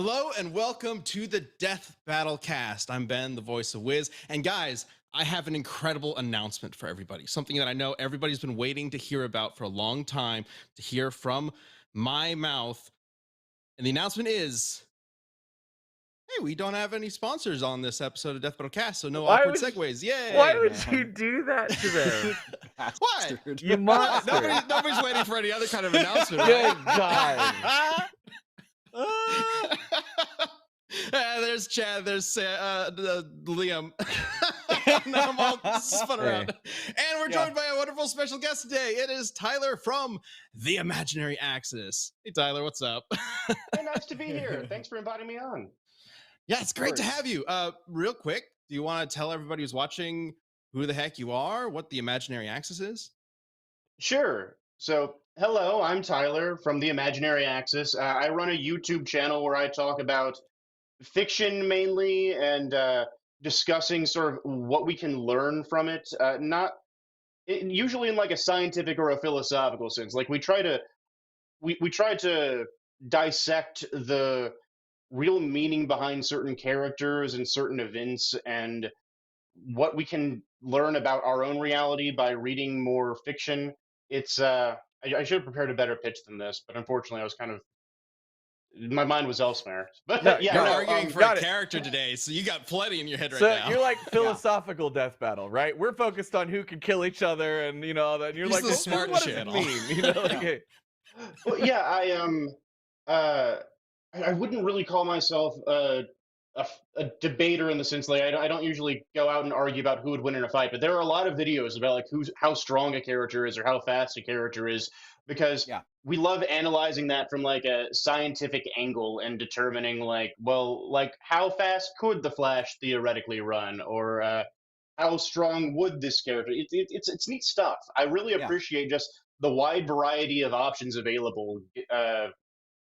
Hello and welcome to the Death Battle Cast. I'm Ben, the voice of Wiz. And guys, I have an incredible announcement for everybody. Something that I know everybody's been waiting to hear about for a long time, to hear from my mouth. And the announcement is, hey, we don't have any sponsors on this episode of Death Battle Cast, so no awkward segues. Yay! Why would you do that today? What? You monster. Nobody's waiting for any other kind of announcement. Good right? God. There's Chad, there's Liam. Now I'm all spun around. And we're joined by a wonderful special guest today. It is Tyler from The Imaginary Axis. Hey, Tyler, what's up? Hey, nice to be here. Thanks for inviting me on. Yeah, it's great to have you. Real quick, do you want to tell everybody who's watching who the heck you are, what The Imaginary Axis is? Sure. So, hello, I'm Tyler from The Imaginary Axis. I run a YouTube channel where I talk about fiction mainly and discussing sort of what we can learn from it. Usually in like a scientific or a philosophical sense. Like we try to dissect the real meaning behind certain characters and certain events and what we can learn about our own reality by reading more fiction. It's I should have prepared a better pitch than this, but unfortunately I was kind of my mind was elsewhere. But No, You're arguing for a character today, so you got plenty in your head right now. So you're like philosophical death battle, right? We're focused on who can kill each other and all that. And you're like, the smart what shit. does it mean? Like, well, yeah, I wouldn't really call myself a debater in the sense like I don't usually go out and argue about who would win in a fight, but there are a lot of videos about like how strong a character is or how fast a character is because we love analyzing that from like a scientific angle and determining like, well, like how fast could the Flash theoretically run or how strong would this character? It's neat stuff. I really appreciate just the wide variety of options available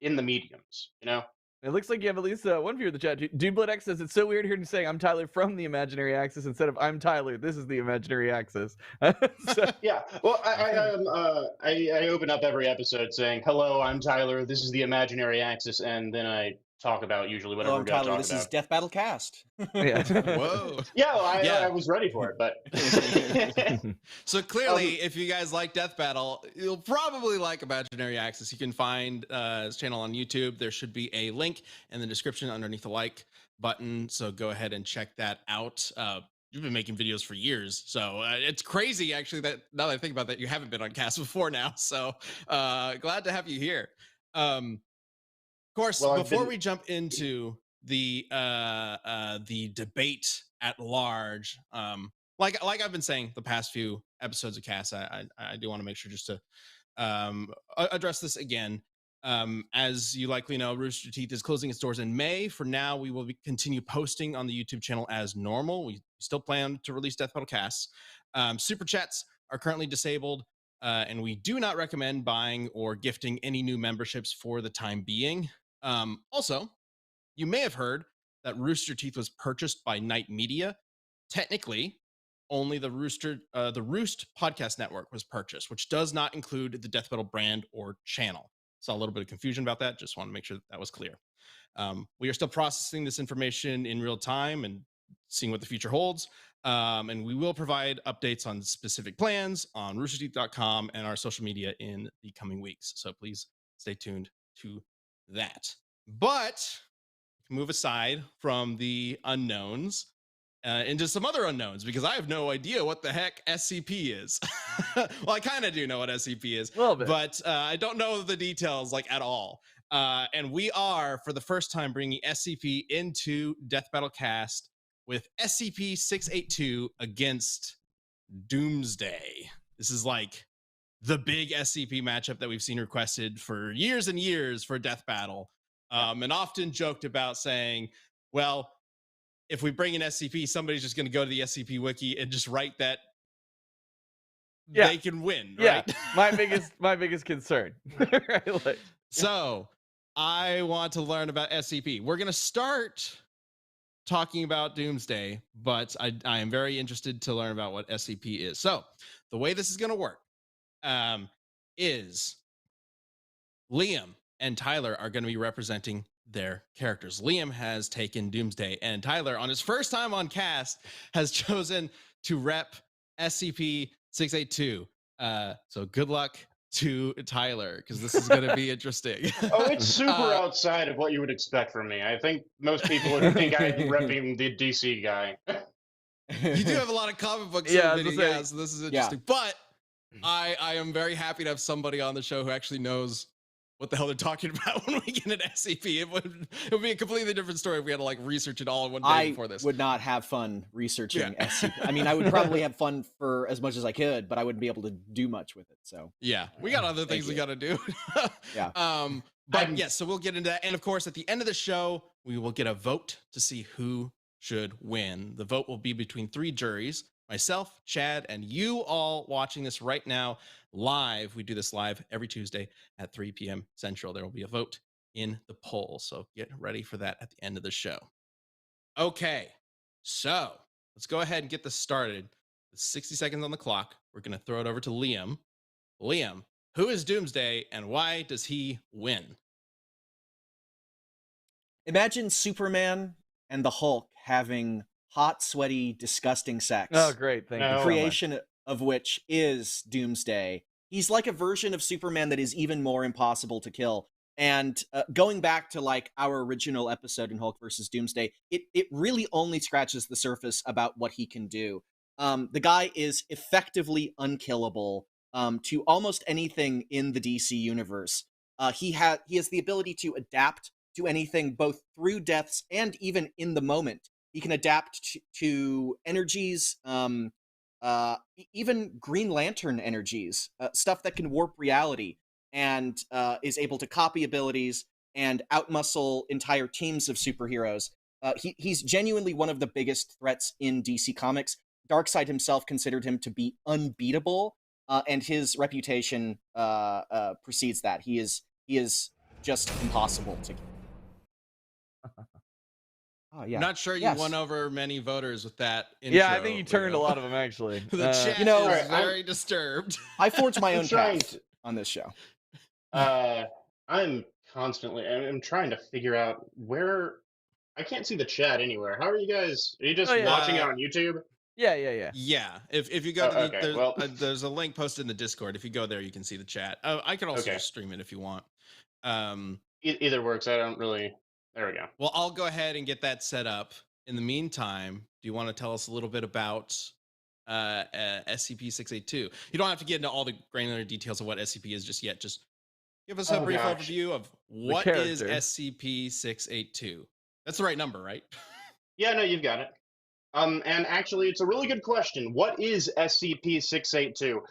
in the mediums, you know? It looks like you have at least one viewer in the chat. DudeBloodX says, it's so weird hearing you saying I'm Tyler from the Imaginary Axis instead of I'm Tyler, this is the Imaginary Axis. Yeah, well, I open up every episode saying, hello, I'm Tyler, this is the Imaginary Axis, and then I talk about usually whatever we're going to talk this about. is Death Battle Cast. Whoa. Yeah, well, I was ready for it, but... So clearly, if you guys like Death Battle, you'll probably like Imaginary Axis. You can find his channel on YouTube. There should be a link in the description underneath the like button, so go ahead and check that out. You've been making videos for years, so it's crazy, actually, that now that I think about that, you haven't been on cast before now, so glad to have you here. Of course, before we jump into the debate at large, like I've been saying the past few episodes of cast, I do want to make sure just to address this again. As you likely know, Rooster Teeth is closing its doors in May. For now, we will continue posting on the YouTube channel as normal. We still plan to release Death Battle casts. Super chats are currently disabled, and we do not recommend buying or gifting any new memberships for the time being. Also, you may have heard that Rooster Teeth was purchased by Night Media. Technically, only the Roost podcast network was purchased, which does not include the Death Battle brand or channel. Saw a little bit of confusion about that. Just want to make sure that was clear. We are still processing this information in real time and seeing what the future holds. And we will provide updates on specific plans on roosterteeth.com and our social media in the coming weeks. So please stay tuned to that. But move aside from the unknowns into some other unknowns, because I have no idea what the heck SCP is. Well, I kind of do know what SCP is, a little bit, but I don't know the details like at all. And we are, for the first time, bringing SCP into Death Battle Cast with SCP-682 against Doomsday. This is like the big SCP matchup that we've seen requested for years and years for Death Battle, and often joked about saying, well, if we bring in SCP, somebody's just going to go to the SCP wiki and just write that they can win, right? my biggest concern. Right? So I want to learn about SCP. We're going to start talking about Doomsday, but I am very interested to learn about what SCP is. So the way this is going to work is Liam and Tyler are going to be representing their characters. Liam has taken Doomsday, and Tyler, on his first time on cast, has chosen to rep SCP-682. So good luck to Tyler, because this is going to be interesting. Oh, it's super outside of what you would expect from me. I think most people would think I'm repping the DC guy. You do have a lot of comic books, Yeah, I was video, gonna say- yeah, so this is interesting. But I am very happy to have somebody on the show who actually knows what the hell they're talking about when we get an SCP. It would be a completely different story if we had to like research it all in one day before this. I would not have fun researching SCP. I mean, I would probably have fun for as much as I could, but I wouldn't be able to do much with it. So yeah, we got other things we got to do. Yeah. But yes, so we'll get into that. And of course, at the end of the show, we will get a vote to see who should win. The vote will be between 3 juries: myself, Chad, and you all watching this right now live. We do this live every Tuesday at 3 p.m. Central. There will be a vote in the poll. So get ready for that at the end of the show. Okay, so let's go ahead and get this started. With 60 seconds on the clock, we're going to throw it over to Liam. Liam, who is Doomsday and why does he win? imagine Superman and the Hulk having hot, sweaty, disgusting sex. Oh, great. Thank you. No. The so much. creation of which is Doomsday. He's like a version of Superman that is even more impossible to kill. And going back to like our original episode in Hulk versus Doomsday, it really only scratches the surface about what he can do. The guy is effectively unkillable to almost anything in the DC universe. He has the ability to adapt to anything, both through deaths and even in the moment. He can adapt to energies, even Green Lantern energies, stuff that can warp reality, and is able to copy abilities and outmuscle entire teams of superheroes. He's genuinely one of the biggest threats in DC Comics. Darkseid himself considered him to be unbeatable, and his reputation precedes that. He is just impossible to kill. Oh, yeah. Not sure you Yes. won over many voters with that intro. Yeah, I think you turned a Leo. lot of them actually. The chat You know, is Alright, very disturbed. I forged my I'm own trying path on this show. I'm trying to figure out where. I can't see the chat anywhere. How are you guys? Are you just Oh, yeah. watching it on YouTube? Yeah. Yeah, if you go Oh, to the, okay, there's, well- there's a link posted in the Discord. If you go there, you can see the chat. I can also Okay. just stream it if you want. Either works. I don't really. There we go. Well, I'll go ahead and get that set up. In the meantime, do you want to tell us a little bit about SCP-682? You don't have to get into all the granular details of what SCP is just yet. Just give us a Oh, brief gosh. overview of what is character. SCP-682. That's the right number, right? Yeah, no, you've got it. And actually, it's a really good question. What is SCP-682?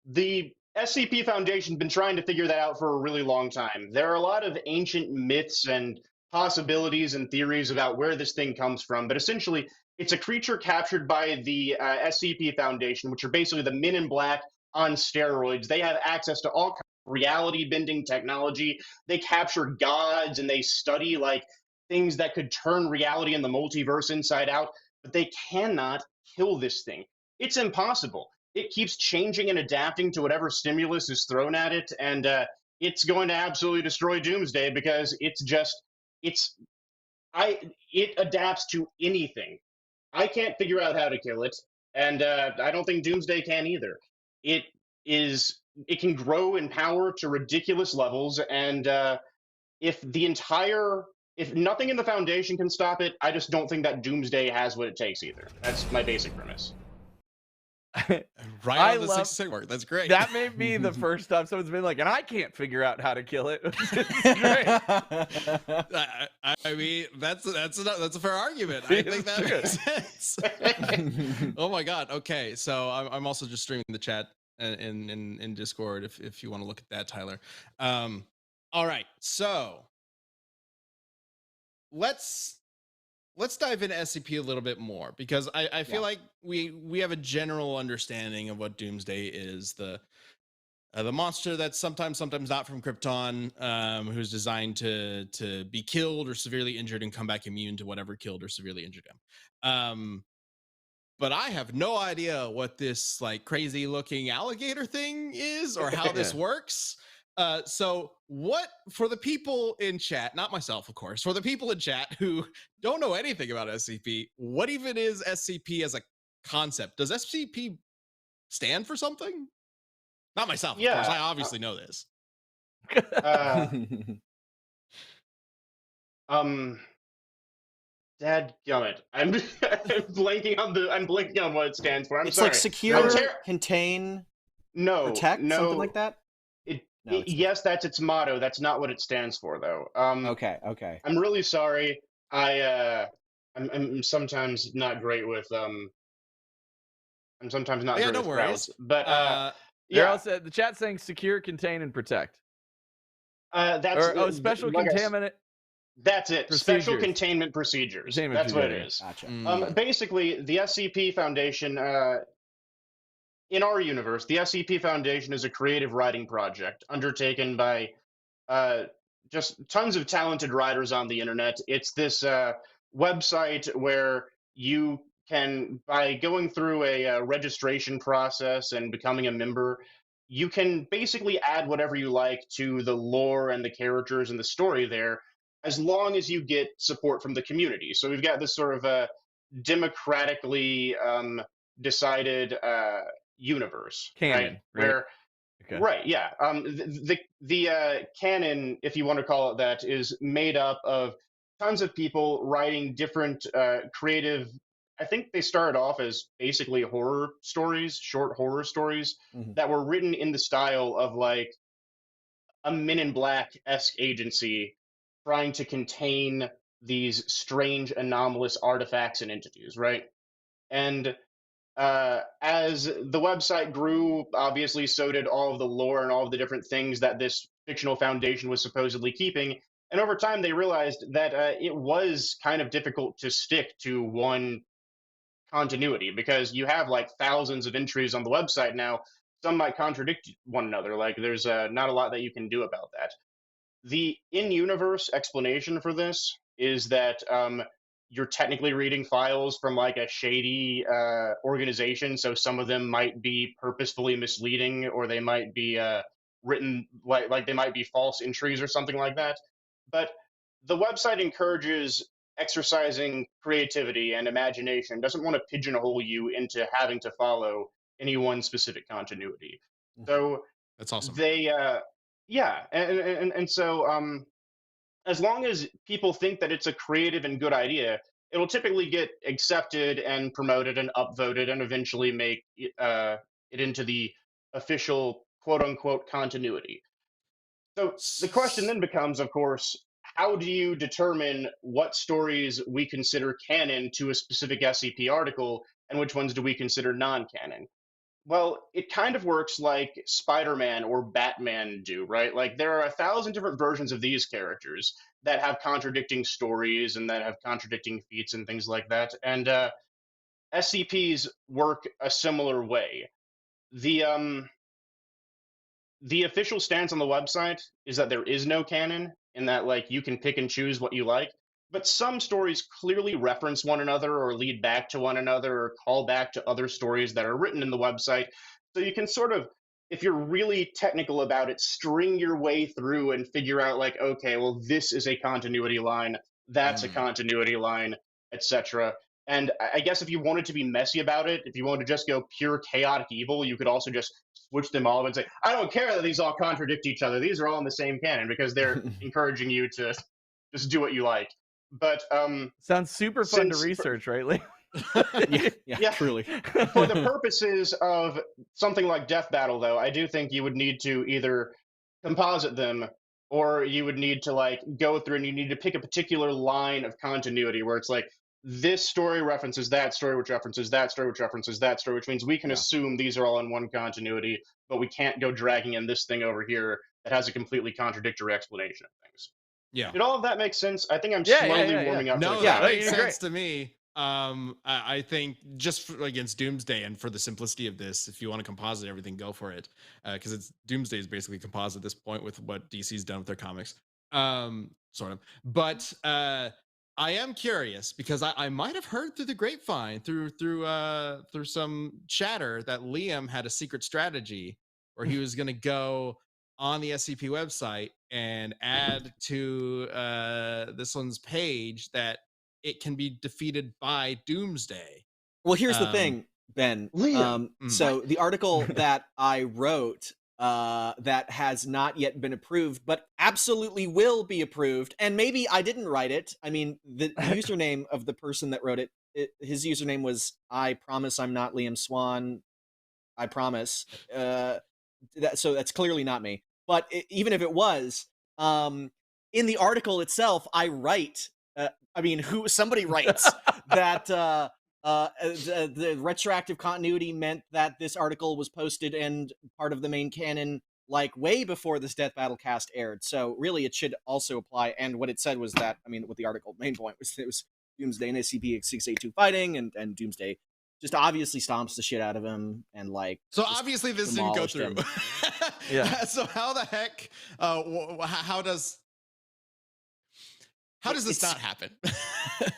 The SCP Foundation's been trying to figure that out for a really long time. There are a lot of ancient myths and possibilities and theories about where this thing comes from, but essentially, it's a creature captured by the SCP Foundation, which are basically the Men in Black on steroids. They have access to all kinds of reality-bending technology. They capture gods and they study like things that could turn reality and the multiverse inside out, but they cannot kill this thing. It's impossible. It keeps changing and adapting to whatever stimulus is thrown at it, and it's going to absolutely destroy Doomsday because it adapts to anything. I can't figure out how to kill it, and I don't think Doomsday can either. It can grow in power to ridiculous levels, and if nothing in the Foundation can stop it, I just don't think that Doomsday has what it takes either. That's my basic premise. Right I on the love- 6 mark. That's great. That may be the first time someone's been like, and I can't figure out how to kill it. It's great. I mean, that's a fair argument. I think that makes sense. Oh my god. Okay, so I'm also just streaming the chat in Discord if you want to look at that, Tyler. All right, so let's dive into SCP a little bit more, because I feel like we have a general understanding of what Doomsday is. The monster that's sometimes not from Krypton, who's designed to be killed or severely injured and come back immune to whatever killed or severely injured him. But I have no idea what this like crazy looking alligator thing is or how this works. So what, for the people in chat, not myself, of course, for the people in chat who don't know anything about SCP, what even is SCP as a concept? Does SCP stand for something? Not myself, of course. Yeah. I obviously know this. Uh, Dadgummit. I'm I'm blanking on what it stands for. I'm It's sorry. like I'm secure, contain, no, protect, something no. like that. No, it's Yes, that's its motto. That's not what it stands for, though. okay. Okay. I'm really sorry. I'm sometimes not great with I'm sometimes not Yeah, great no with worries. crowds, but They're yeah, all said the chat saying secure, contain, and protect. that's Or special like contaminant that's it. Special procedures. containment procedures. Containment That's what it procedure, is. Gotcha. Mm, Basically, the SCP Foundation, in our universe, the SCP Foundation is a creative writing project undertaken by uh, just tons of talented writers on the internet. It's this website where you can, by going through a registration process and becoming a member, you can basically add whatever you like to the lore and the characters and the story there, as long as you get support from the community. So we've got this sort of democratically decided universe, right? canon, right? Where Okay. right, yeah. The canon, if you want to call it that, is made up of tons of people writing different creative. I think they started off as basically horror stories, short horror stories Mhm. that were written in the style of like a Men in Black-esque agency trying to contain these strange, anomalous artifacts and entities, right? And as the website grew, obviously, so did all of the lore and all of the different things that this fictional foundation was supposedly keeping. And over time, they realized that it was kind of difficult to stick to one continuity because you have like thousands of entries on the website now. Some might contradict one another. Like, there's not a lot that you can do about that. The in-universe explanation for this is that you're technically reading files from like a shady organization, so some of them might be purposefully misleading, or they might be written like they might be false entries or something like that. But the website encourages exercising creativity and imagination. Doesn't want to pigeonhole you into having to follow any one specific continuity. Mhm. So that's awesome. they yeah, and so as long as people think that it's a creative and good idea, it'll typically get accepted and promoted and upvoted and eventually make it into the official quote unquote continuity. So the question then becomes, of course, how do you determine what stories we consider canon to a specific SCP article and which ones do we consider non canon? Well, it kind of works like Spider-Man or Batman do, right? Like there are 1,000 different versions of these characters that have contradicting stories and that have contradicting feats and things like that. And SCPs work a similar way. The um, the official stance on the website is that there is no canon, in that like you can pick and choose what you like. But some stories clearly reference one another or lead back to one another or call back to other stories that are written in the website. So you can sort of, if you're really technical about it, string your way through and figure out like, okay, well, this is a continuity line, that's a continuity line, etc. And I guess if you wanted to be messy about it, if you wanted to just go pure chaotic evil, you could also just switch them all and say, I don't care that these all contradict each other. These are all in the same canon, because they're encouraging you to just do what you like. But sounds super fun to since- research, right? Like, Yeah. Truly. for the purposes of something like Death Battle, though, I do think you would need to either composite them, or you would need to like go through and you need to pick a particular line of continuity where it's like this story references that story, which references that story, which references that story, which means we can Yeah. assume these are all in one continuity, but we can't go dragging in this thing over here that has a completely contradictory explanation of things. Yeah. Did all of that make sense? I think I'm Yeah, slowly yeah. warming up. No, to that the makes you're sense great. to me. I think just against Doomsday and for the simplicity of this, if you want to composite everything, go for it. Because it's Doomsday is basically composite at this point with what DC's done with their comics. Sort of. But I am curious because I might have heard through the grapevine, through some chatter, that Liam had a secret strategy where he was gonna go on the SCP website and add to this one's page that it can be defeated by Doomsday. Well, here's the thing, Ben. Liam. So the article that I wrote that has not yet been approved, but absolutely will be approved, and maybe I didn't write it. I mean, the username of the person that wrote it, his username was "I promise I'm not Liam Swan. I promise." So that's clearly not me. But even if it was, in the article itself, I write. Somebody writes that the retroactive continuity meant that this article was posted and part of the main canon like way before this Death Battle cast aired. So really, it should also apply. And what it said was that, I mean, what the article main point was, it was Doomsday and SCP-682 fighting, and Doomsday just obviously stomps the shit out of him, and like. So obviously this didn't go through. Yeah. So how the heck? How does this not happen?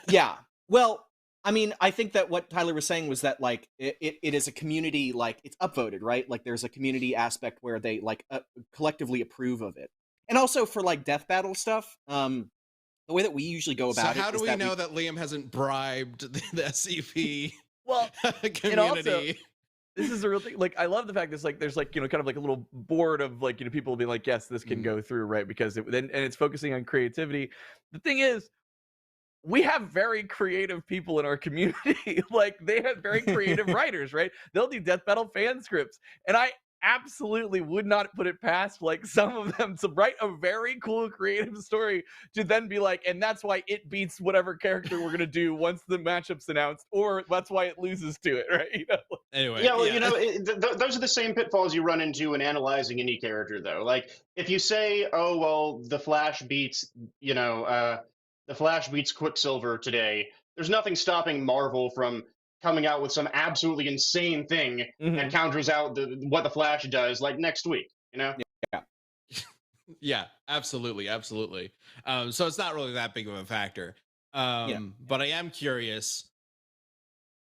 Yeah. Well, I mean, I think that what Tyler was saying was that like it is a community, like it's upvoted, right? Like there's a community aspect where they like collectively approve of it, and also for like Death Battle stuff. The way that we usually go about it. So how do we know that Liam hasn't bribed the SCP? Well, community. and also, this is a real thing. Like, I love the fact that there's like, kind of like a little board of like, people being like, yes, this can go through, right? Because and it's focusing on creativity. The thing is, we have very creative people in our community. Like, they have very creative writers, right? They'll do Death Battle fan scripts, and I absolutely would not put it past like some of them to write a very cool creative story to then be like, and that's why it beats whatever character we're gonna do once the matchup's announced, or that's why it loses to it, right? Anyway, Yeah, well, those are the same pitfalls you run into in analyzing any character, though. Like, if you say, "Oh, well, the Flash beats," the Flash beats Quicksilver today, there's nothing stopping Marvel from coming out with some absolutely insane thing that counters out what the Flash does, like next week. Yeah. Yeah, absolutely. So it's not really that big of a factor. But I am curious.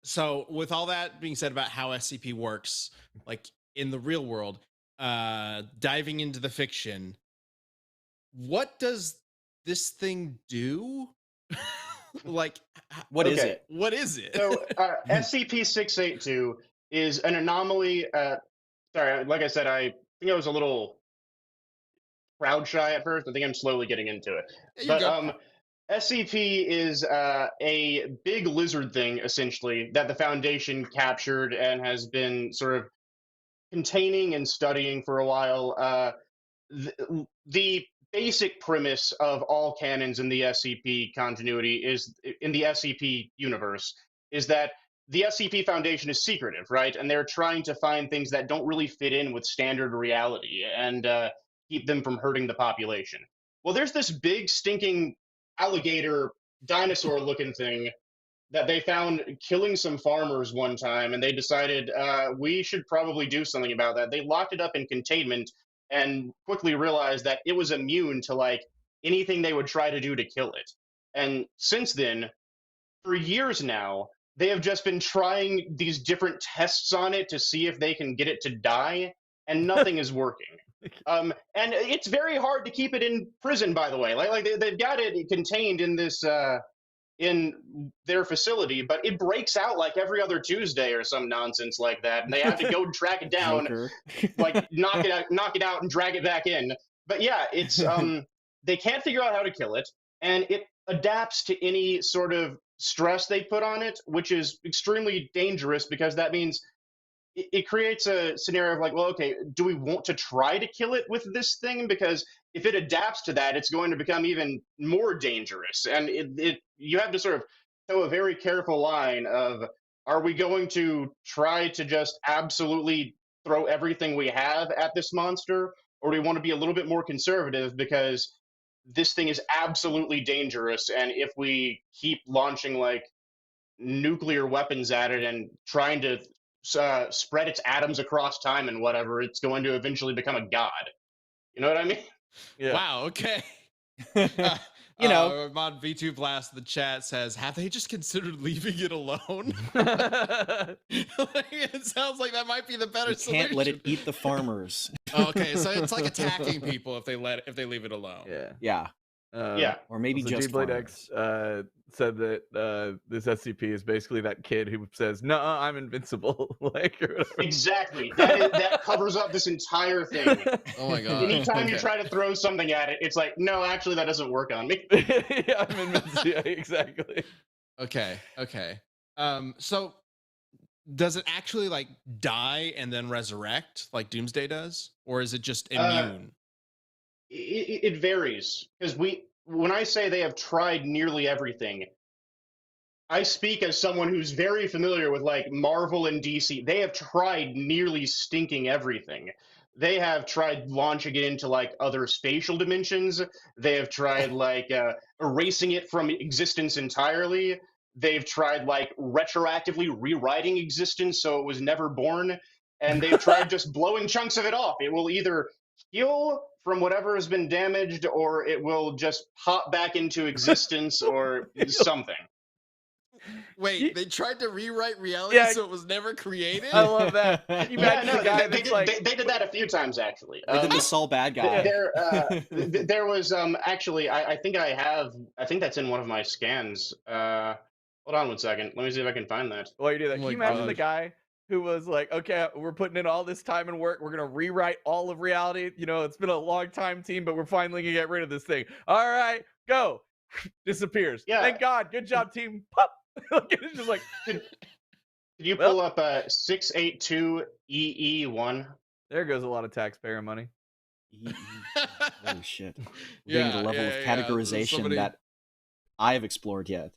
So with all that being said about how SCP works, like in the real world, diving into the fiction, what does this thing do? Like, what is it? What is it? So SCP-682 is an anomaly. Sorry, like I said, I think I was a little crowd shy at first. I think I'm slowly getting into it. SCP is a big lizard thing, essentially, that the Foundation captured and has been sort of containing and studying for a while. The basic premise of all canons in the SCP continuity in the SCP universe is that the SCP Foundation is secretive, right? And they're trying to find things that don't really fit in with standard reality and keep them from hurting the population. Well, there's this big stinking alligator dinosaur looking thing that they found killing some farmers one time, and they decided we should probably do something about that. They locked it up in containment and quickly realized that it was immune to like anything they would try to do to kill it. And since then, for years now, they have just been trying these different tests on it to see if they can get it to die, and nothing is working. And it's very hard to keep it in prison, by the way. Like they've got it contained in this in their facility, but it breaks out like every other Tuesday or some nonsense like that, and they have to go track it down, like knock it out, and drag it back in. But yeah, it's they can't figure out how to kill it, and it adapts to any sort of stress they put on it, which is extremely dangerous because that means it creates a scenario of like, well, okay, do we want to try to kill it with this thing? Because if it adapts to that, it's going to become even more dangerous. And you have to sort of toe a very careful line of, are we going to try to just absolutely throw everything we have at this monster? Or do we want to be a little bit more conservative because this thing is absolutely dangerous? And if we keep launching like nuclear weapons at it and trying to spread its atoms across time and whatever, it's going to eventually become a god. You know what I mean? Yeah. Wow. Okay. Mod V2 Blast the chat says, have they just considered leaving it alone? It sounds like that might be the better You solution. can't let it eat the farmers. Okay, so it's like attacking people if they leave it alone. Yeah. Yeah. Or maybe also, just G-Blade farmers. X said that this SCP is basically that kid who says, "No, I'm invincible." Like, or whatever. Exactly. That covers up this entire thing. Oh my god. Anytime you try to throw something at it, it's like, no, actually, that doesn't work on me. Yeah, I'm invincible. Yeah, exactly. Okay. So does it actually like die and then resurrect like Doomsday does, or is it just immune? It varies, because when I say they have tried nearly everything, I speak as someone who's very familiar with like Marvel and DC. They have tried nearly stinking everything. They have tried launching it into like other spatial dimensions. They have tried like erasing it from existence entirely. They've tried like retroactively rewriting existence so it was never born. And they've tried just blowing chunks of it off. It will either heal from whatever has been damaged, or it will just pop back into existence or something. Wait, they tried to rewrite reality so it was never created? I love that. You Yeah, imagine no, the guy they that's like, they did that a few times actually. They did the Saul bad guy. There was actually I think that's in one of my scans. Hold on one second. Let me see if I can find that. while you do that, Oh can my you imagine the gosh. guy who was like, okay, we're putting in all this time and work. We're going to rewrite all of reality. You know, it's been a long time, team, but we're finally going to get rid of this thing. All right, go. Disappears. Yeah. Thank God. Good job, team. Pop. It's just like, Could you pull up 682 EE1? there goes a lot of taxpayer money. Holy shit. We're getting to a level of categorization that I have explored yet.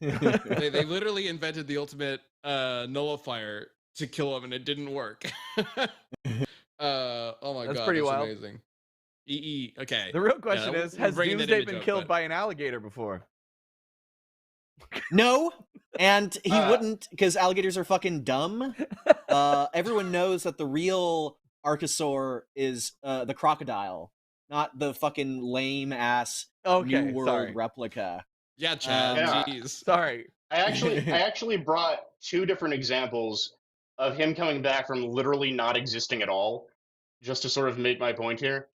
they literally invented the ultimate nullifier to kill him, and it didn't work. Oh my god, That's pretty wild. Amazing. EE, okay. The real question is, we're has bringing that Doomsday image been up, killed but- by an alligator before? No, and he wouldn't, because alligators are fucking dumb. Everyone knows that the real Archosaur is the crocodile, not the fucking lame ass New World replica. Yeah, Chad. Jeez. Sorry. I actually brought two different examples of him coming back from literally not existing at all, just to sort of make my point here.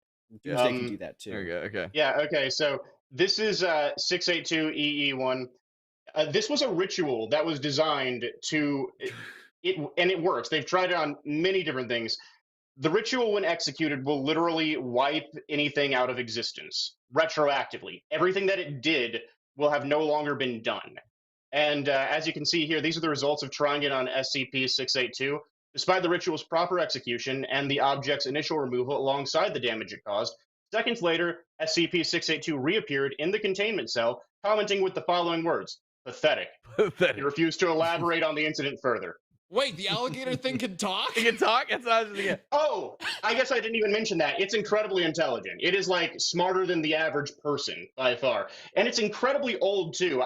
Doomsday can do that too. There you go. Okay. Yeah. Okay. So this is 682 EE1. This was a ritual that was designed to and it works. They've tried it on many different things. The ritual, when executed, will literally wipe anything out of existence retroactively. Everything that it did will have no longer been done. And as you can see here, these are the results of trying it on SCP-682. Despite the ritual's proper execution and the object's initial removal alongside the damage it caused, seconds later, SCP-682 reappeared in the containment cell, commenting with the following words: "Pathetic." Pathetic. He refused to elaborate on the incident further. Wait, the alligator thing can talk? It can talk? That's what I was thinking. Oh, I guess I didn't even mention that. It's incredibly intelligent. It is like smarter than the average person by far. And it's incredibly old too.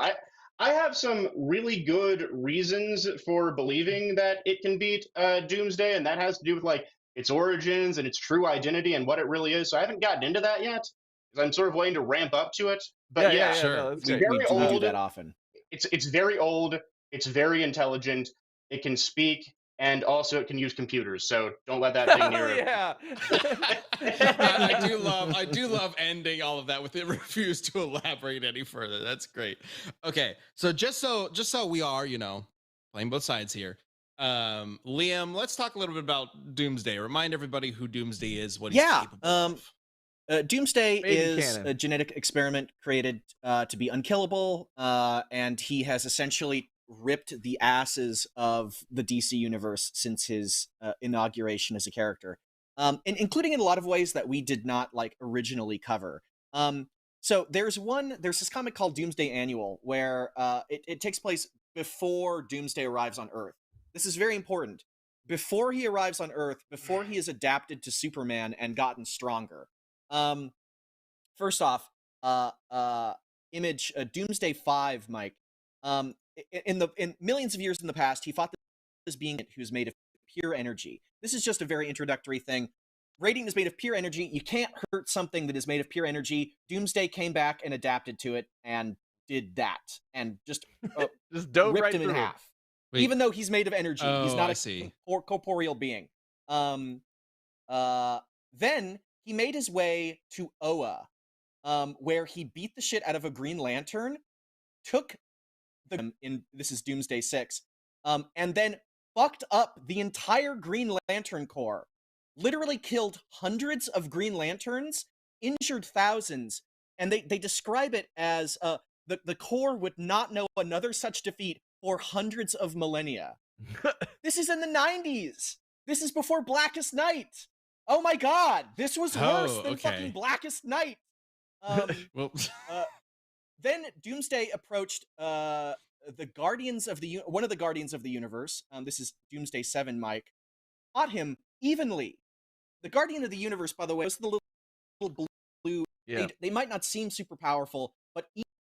I have some really good reasons for believing that it can beat Doomsday, and that has to do with like its origins and its true identity and what it really is. So I haven't gotten into that yet, because I'm sort of waiting to ramp up to it. But yeah, sure. No, it's that's very We do old. that often. It's very old. It's very intelligent. It can speak, and also it can use computers. So don't let that thing near it. Yeah. I do love ending all of that with it refuse to elaborate any further. That's great. Okay, so just so we are, playing both sides here. Liam, let's talk a little bit about Doomsday. Remind everybody who Doomsday is, what he's capable of. Doomsday Maybe is canon. a genetic experiment created to be unkillable, and he has essentially ripped the asses of the DC universe since his inauguration as a character, including in a lot of ways that we did not originally cover. So there's this comic called Doomsday Annual where it takes place before Doomsday arrives on Earth. This is very important. Before he arrives on Earth, before he is adapted to Superman and gotten stronger. First off, Doomsday 5, Mike. In millions of years in the past, he fought this being who's made of pure energy. This is just a very introductory thing. radiant is made of pure energy. You can't hurt something that is made of pure energy. Doomsday came back and adapted to it and did that and just Just dove ripped right him in through half. Wait. Even though he's made of energy, he's Oh, not I a see. corporeal being. Then he made his way to Oa, where he beat the shit out of a Green Lantern, took this is Doomsday 6, and then fucked up the entire Green Lantern Corps. Literally killed hundreds of Green Lanterns, injured thousands, and they describe it as the Corps would not know another such defeat for hundreds of millennia. This is in the 90s. This is before Blackest Night. Oh my god, this was worse than fucking Blackest Night. Well, Then Doomsday approached the Guardians of the one of the Guardians of the Universe. This is Doomsday 7, Mike. Fought him evenly. The Guardian of the Universe, by the way, was the little blue. Yeah. They might not seem super powerful, but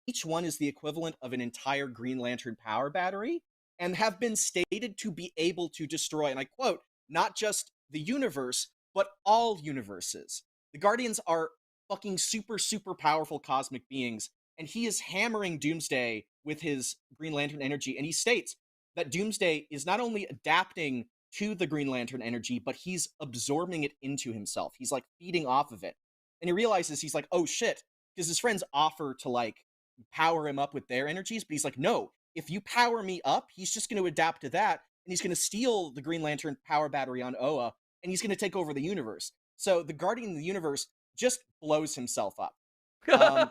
each one is the equivalent of an entire Green Lantern power battery and have been stated to be able to destroy, and I quote, not just the universe, but all universes. The Guardians are fucking super, super powerful cosmic beings, and he is hammering Doomsday with his Green Lantern energy, and he states that Doomsday is not only adapting to the Green Lantern energy, but he's absorbing it into himself. He's like feeding off of it. And he realizes he's like, oh shit, because his friends offer to like power him up with their energies, but he's like, no, if you power me up, he's just going to adapt to that, and he's going to steal the Green Lantern power battery on Oa, and he's going to take over the universe. So the Guardian of the Universe just blows himself up.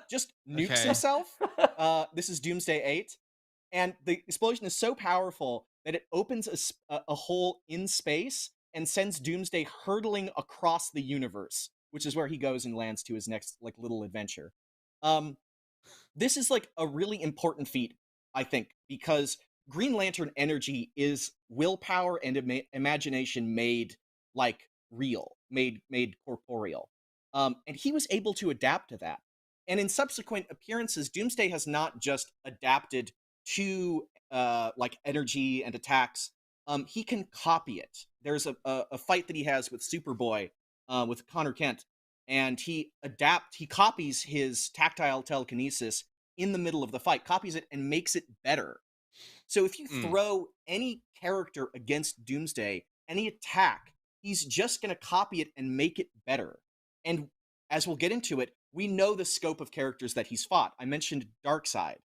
Just nukes himself. This is Doomsday 8. And the explosion is so powerful that it opens a hole in space and sends Doomsday hurtling across the universe, which is where he goes and lands to his next like little adventure. This is like a really important feat, I think, because Green Lantern energy is willpower and imagination made like real, made corporeal. And he was able to adapt to that. And in subsequent appearances, Doomsday has not just adapted to like energy and attacks. He can copy it. There's a fight that he has with Superboy, with Connor Kent, and he copies his tactile telekinesis in the middle of the fight, copies it and makes it better. So if you throw any character against Doomsday, any attack, he's just going to copy it and make it better. And as we'll get into it, we know the scope of characters that he's fought. I mentioned Darkseid,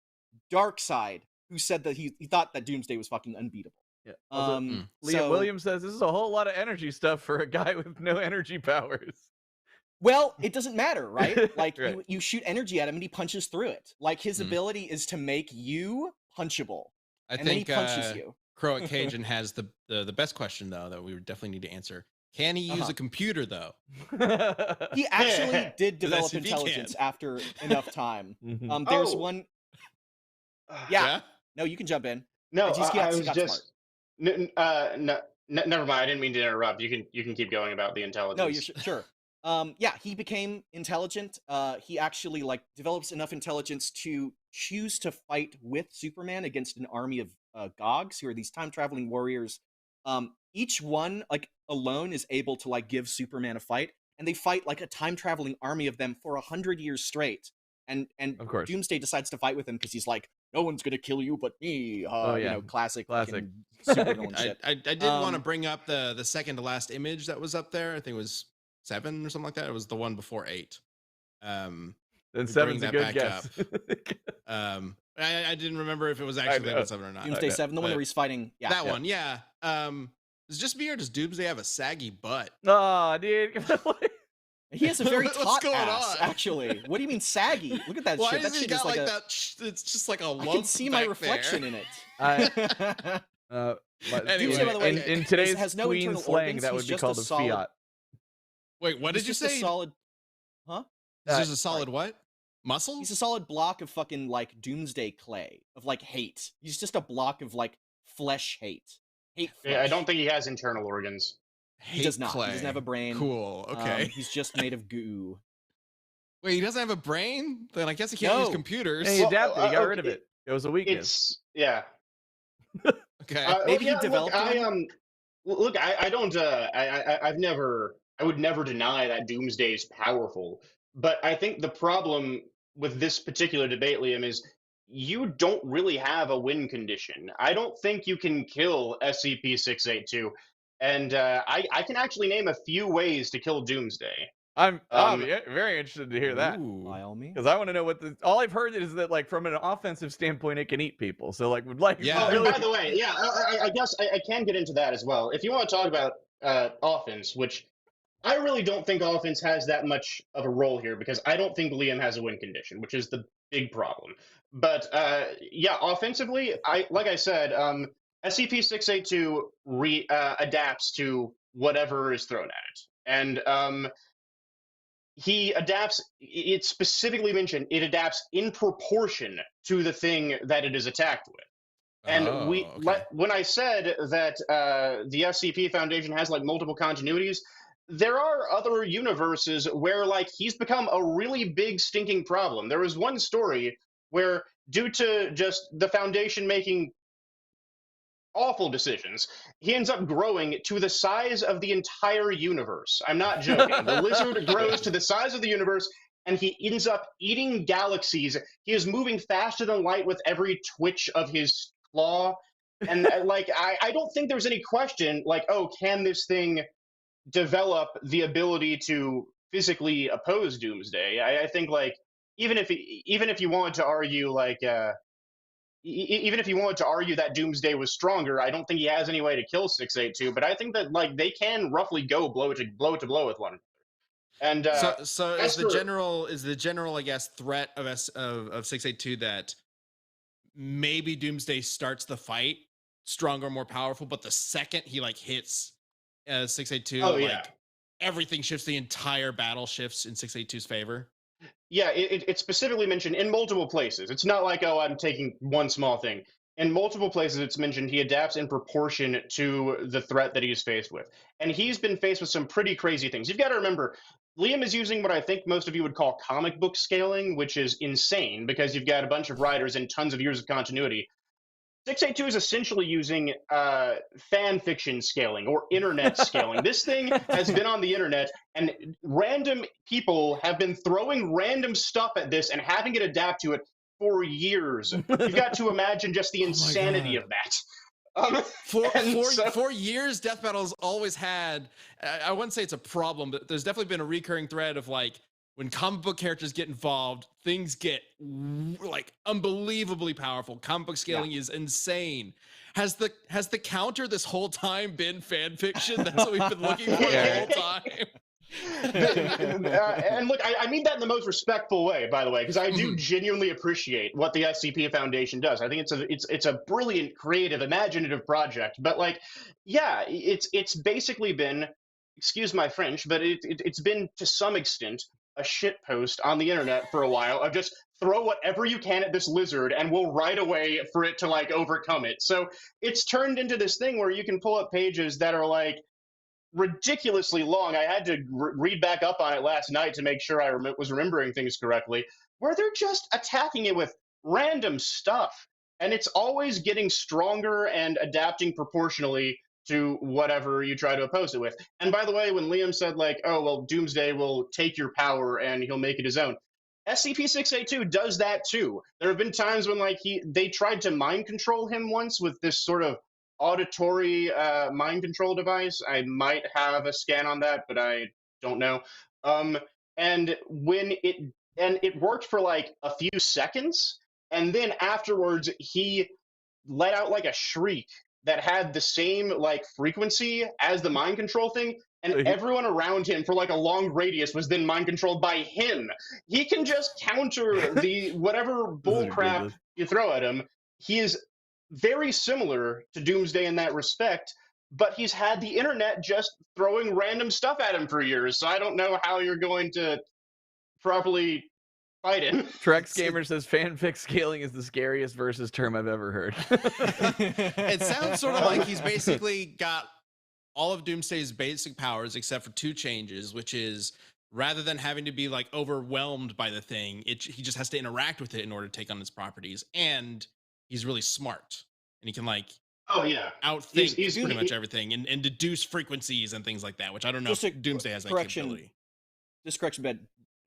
who said that he thought that Doomsday was fucking unbeatable. Yeah. Liam Williams says this is a whole lot of energy stuff for a guy with no energy powers. Well, it doesn't matter, right? Like Right. you shoot energy at him and he punches through it. Like his ability is to make you punchable. I and think then he punches you. Croat Cajun has the best question though that we would definitely need to answer. Can he use a computer though? He actually did develop SCP intelligence after enough time. Mhm. There's Oh. one. Yeah. Yeah. No, you can jump in. No, He I got was just. No, never mind. I didn't mean to interrupt. You can keep going about the intelligence. No, you're sure. Yeah, he became intelligent. He actually like develops enough intelligence to choose to fight with Superman against an army of Gogs, who are these time traveling warriors. Each one, like alone, is able to like give Superman a fight, and they fight like a time traveling army of them for 100 years straight. And Of course. Doomsday decides to fight with him because he's like, no one's gonna kill you but me. You know, classic. Classic. Supervillain shit. I did want to bring up the second to last image that was up there. I think it was 7 or something like that. It was the one before 8. Then we 7's bring a that good back guess. I didn't remember if it was actually know. 7 or not. Doomsday 7, the one but where he's fighting. Yeah, that one, yeah. Is it just me or does Doomsday have a saggy butt? Oh, dude. he has a very What's taut going ass, on? actually. What do you mean saggy? Look at that Why shit. That does he shit got is like like a. that? It's just like a lump. I can see my back reflection there. in it. Anyway, Doomsday, by the way, in today's has no Queen internal slang, organs, that he's would be just called a a solid- fiat. Wait, what He's did you just a say? solid. Huh? This is a solid what? Muscle? He's a solid block of fucking like Doomsday clay of like hate. He's just a block of like flesh hate. Hate. Flesh. Yeah, I don't think he has internal organs. He does not. Clay. He doesn't have a brain. Cool. Okay. He's just made of goo. Wait, he doesn't have a brain? Then I guess he can't use No. computers. And he Well, adapted. He got rid of okay, it. It was a weakness. It's yeah. Okay. Maybe he Look, developed one? look, I don't. I've never I would never deny that Doomsday is powerful. But I think the problem with this particular debate, Liam, is you don't really have a win condition. I don't think you can kill SCP-682. And I can actually name a few ways to kill Doomsday. I'm Um, very interested to hear that. Ooh. By all means. Because I want to know what all I've heard is that, like, from an offensive standpoint, it can eat people. So, like, would like, Yeah. Oh, and really, by the way, yeah, I guess I can get into that as well. If you want to talk about offense, which I really don't think offense has that much of a role here because I don't think Liam has a win condition, which is the big problem. But yeah, offensively, like I said, SCP-682 adapts to whatever is thrown at it, and he adapts. It's specifically mentioned it adapts in proportion to the thing that it is attacked with. And Okay. when I said that the SCP Foundation has like multiple continuities, there are other universes where like he's become a really big stinking problem. There was one story where, due to just the Foundation making awful decisions, he ends up growing to the size of the entire universe. I'm not joking. The lizard grows to the size of the universe, and he ends up eating galaxies. He is moving faster than light with every twitch of his claw. And like, I don't think there's any question, like, oh, can this thing develop the ability to physically oppose Doomsday? I think like even if you wanted to argue like even if you wanted to argue that Doomsday was stronger, I don't think he has any way to kill 682. But I think that like they can roughly go blow to blow with one. And So as for is the general I guess threat of 682 that maybe Doomsday starts the fight stronger, more powerful, but the second he like hits 682, oh like yeah, everything shifts, the entire battle shifts in 682's favor. yeah, it's specifically mentioned in multiple places. It's not like, oh, I'm taking one small thing. In multiple places, it's mentioned he adapts in proportion to the threat that he's faced with. And he's been faced with some pretty crazy things. You've got to remember, Liam is using what I think most of you would call comic book scaling, which is insane because you've got a bunch of writers and tons of years of continuity. 682 is essentially using fan fiction scaling or internet scaling. This thing has been on the internet, and random people have been throwing random stuff at this and having it adapt to it for years. You've got to imagine just the insanity God. of that. Um, For years, death battles always had. I wouldn't say it's a problem, but there's definitely been a recurring thread of like when comic book characters get involved, things get like unbelievably powerful. Comic book scaling is insane. Has the counter this whole time been fan fiction? That's what we've been looking for the whole time. And look, I mean that in the most respectful way, by the way, because I do genuinely appreciate what the SCP Foundation does. I think it's a brilliant, creative, imaginative project. But like, yeah, it's basically been, excuse my French, but it's been to some extent a shit post on the internet for a while of just throw whatever you can at this lizard and we'll right away for it to like overcome it. So it's turned into this thing where you can pull up pages that are like ridiculously long. I had to read back up on it last night to make sure I was remembering things correctly, where they're just attacking it with random stuff. And it's always getting stronger and adapting proportionally to whatever you try to oppose it with. And by the way, when Liam said, like, oh, well, Doomsday will take your power and he'll make it his own, SCP-682 does that too. There have been times when like they tried to mind control him once with this sort of auditory mind control device. I might have a scan on that, but I don't know. And when it worked for like a few seconds, and then afterwards he let out like a shriek that had the same like frequency as the mind control thing, and everyone around him for like a long radius was then mind controlled by him. He can just counter the whatever bullcrap you throw at him. He is very similar to Doomsday in that respect, but he's had the internet just throwing random stuff at him for years. So I don't know how you're going to properly fight him. Trex Gamer says fanfic scaling is the scariest versus term I've ever heard. It sounds sort of like he's basically got all of Doomsday's basic powers except for two changes, which is rather than having to be like overwhelmed by the thing, he just has to interact with it in order to take on its properties. And he's really smart, and he can like Oh yeah, outthink he's pretty much everything and deduce frequencies and things like that, which I don't know Just a if Doomsday has that correction. capability. Just correction, but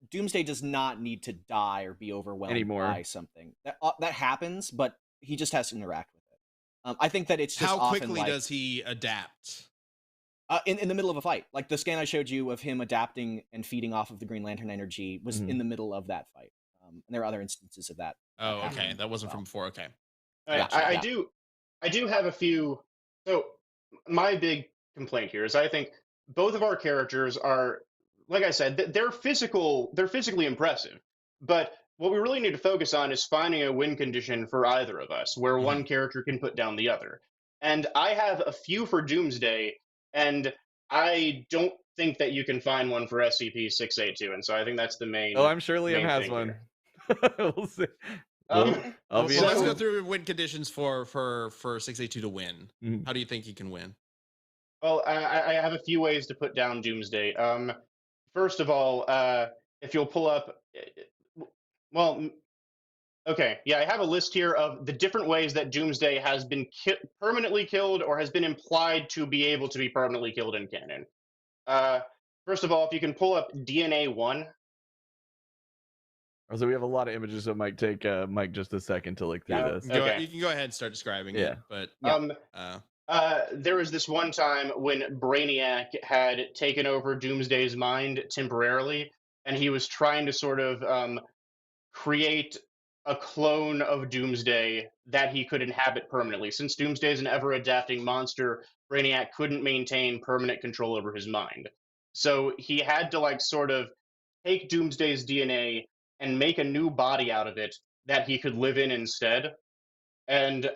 Doomsday does not need to die or be overwhelmed Anymore. by something. That happens, but he just has to interact with it. I think that it's just How often quickly like, does he adapt? in the middle of a fight. Like the scan I showed you of him adapting and feeding off of the Green Lantern energy was Mhm. in the middle of that fight. And there are other instances of that. Oh, okay, happening that wasn't as well. from before. Okay, Gotcha, I yeah. do have a few. So my big complaint here is I think both of our characters are, like I said, they're physically impressive, but what we really need to focus on is finding a win condition for either of us, where one character can put down the other. And I have a few for Doomsday, and I don't think that you can find one for SCP-682, and so I think that's the main. Oh, I'm sure Liam main has thing one. here. We'll see. Um, I'll be well, let's go interested. through win conditions for 682 to win. Mhm. How do you think he can win? Well, I have a few ways to put down Doomsday. First of all, if you'll pull up, well, okay, yeah, I have a list here of the different ways that Doomsday has been permanently killed or has been implied to be able to be permanently killed in canon. First of all, if you can pull up DNA 1. So we have a lot of images, so it might take Mike just a second to look through Yeah. this. Okay. You can go ahead and start describing Yeah. it, but Yeah. There was this one time when Brainiac had taken over Doomsday's mind temporarily, and he was trying to sort of create a clone of Doomsday that he could inhabit permanently. Since Doomsday is an ever adapting monster, Brainiac couldn't maintain permanent control over his mind. So he had to, like, sort of take Doomsday's DNA and make a new body out of it that he could live in instead. And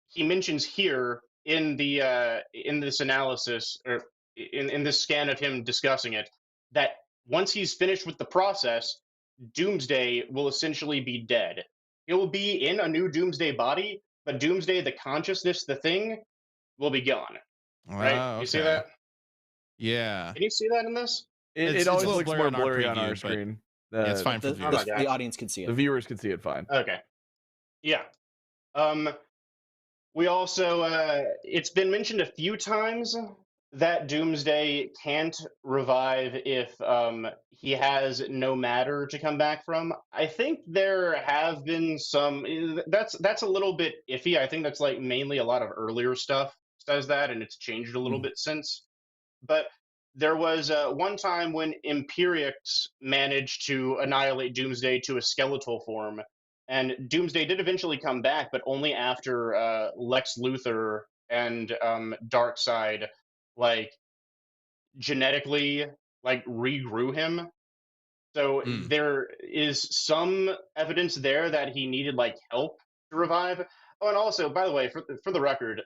he mentions here in this analysis, or in this scan of him discussing it, that once he's finished with the process, Doomsday will essentially be dead. He will be in a new Doomsday body, but Doomsday, the consciousness, the thing, will be gone. Right? oh, You see okay. that? Yeah, Can you see that in this? It's It a always little looks blurry more on our blurry on preview, our but screen. yeah, it's fine for The, the Oh viewers. my God. the audience can see The it. viewers can see it fine. Okay. Yeah. Um, we also, it's been mentioned a few times that Doomsday can't revive if he has no matter to come back from. I think there have been some. That's a little bit iffy. I think that's like mainly a lot of earlier stuff says that, and it's changed a little bit since. But there was one time when Imperiex managed to annihilate Doomsday to a skeletal form, and Doomsday did eventually come back, but only after Lex Luthor and Darkseid, like, genetically, like, regrew him. So Mm. there is some evidence there that he needed, like, help to revive. Oh, and also, by the way, for the record,